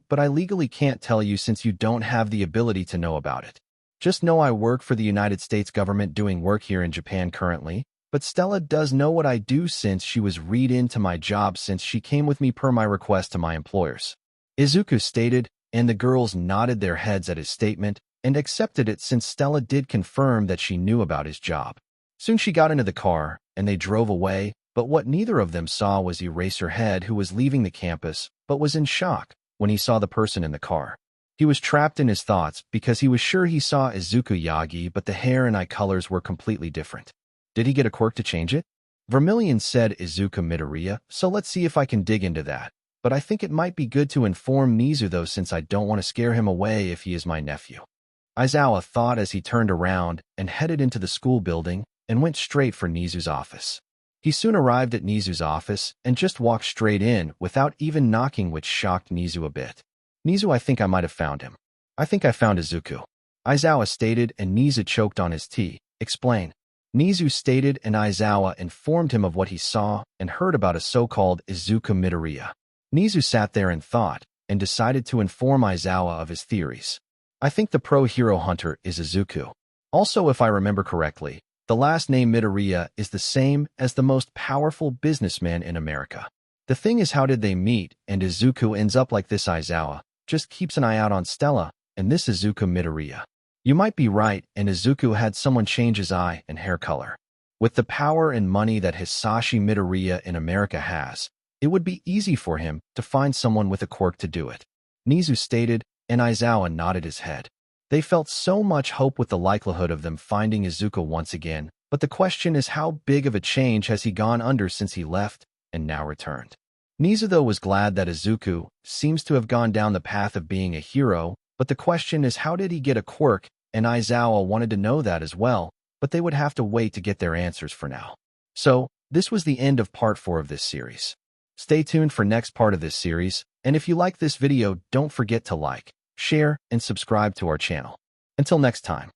but I legally can't tell you since you don't have the ability to know about it. Just know I work for the United States government doing work here in Japan currently, but Stella does know what I do since she was read into my job since she came with me per my request to my employers, Izuku stated, and the girls nodded their heads at his statement and accepted it since Stella did confirm that she knew about his job. Soon she got into the car, and they drove away, but what neither of them saw was Eraserhead, who was leaving the campus but was in shock when he saw the person in the car. He was trapped in his thoughts because he was sure he saw Izuku Yagi, but the hair and eye colors were completely different. Did he get a quirk to change it? Vermilion said Izuku Midoriya, so let's see if I can dig into that. But I think it might be good to inform Nizu though, since I don't want to scare him away if he is my nephew, Aizawa thought as he turned around and headed into the school building and went straight for Nizu's office. He soon arrived at Nizu's office and just walked straight in without even knocking, which shocked Nizu a bit. Nizu, I think I might have found him. I think I found Izuku, Aizawa stated, and Nizu choked on his tea Explain. Nizu stated, and Aizawa informed him of what he saw and heard about a so-called Izuku Midoriya. Nizu sat there and thought, and decided to inform Aizawa of his theories. I think the pro-hero hunter is Izuku. Also, if I remember correctly, the last name Midoriya is the same as the most powerful businessman in America. The thing is, how did they meet, and Izuku ends up like this? Aizawa just keeps an eye out on Stella, and this Izuku Midoriya. You might be right, and Izuku had someone change his eye and hair color. With the power and money that Hisashi Midoriya in America has, it would be easy for him to find someone with a quirk to do it. Nizu stated, and Aizawa nodded his head. They felt so much hope with the likelihood of them finding Izuku once again, but the question is, how big of a change has he gone under since he left and now returned? Nizu, though, was glad that Izuku seems to have gone down the path of being a hero, but the question is, how did he get a quirk? And Aizawa wanted to know that as well, but they would have to wait to get their answers for now. So, this was the end of part 4 of this series. Stay tuned for next part of this series, and if you like this video, don't forget to like, share, and subscribe to our channel. Until next time.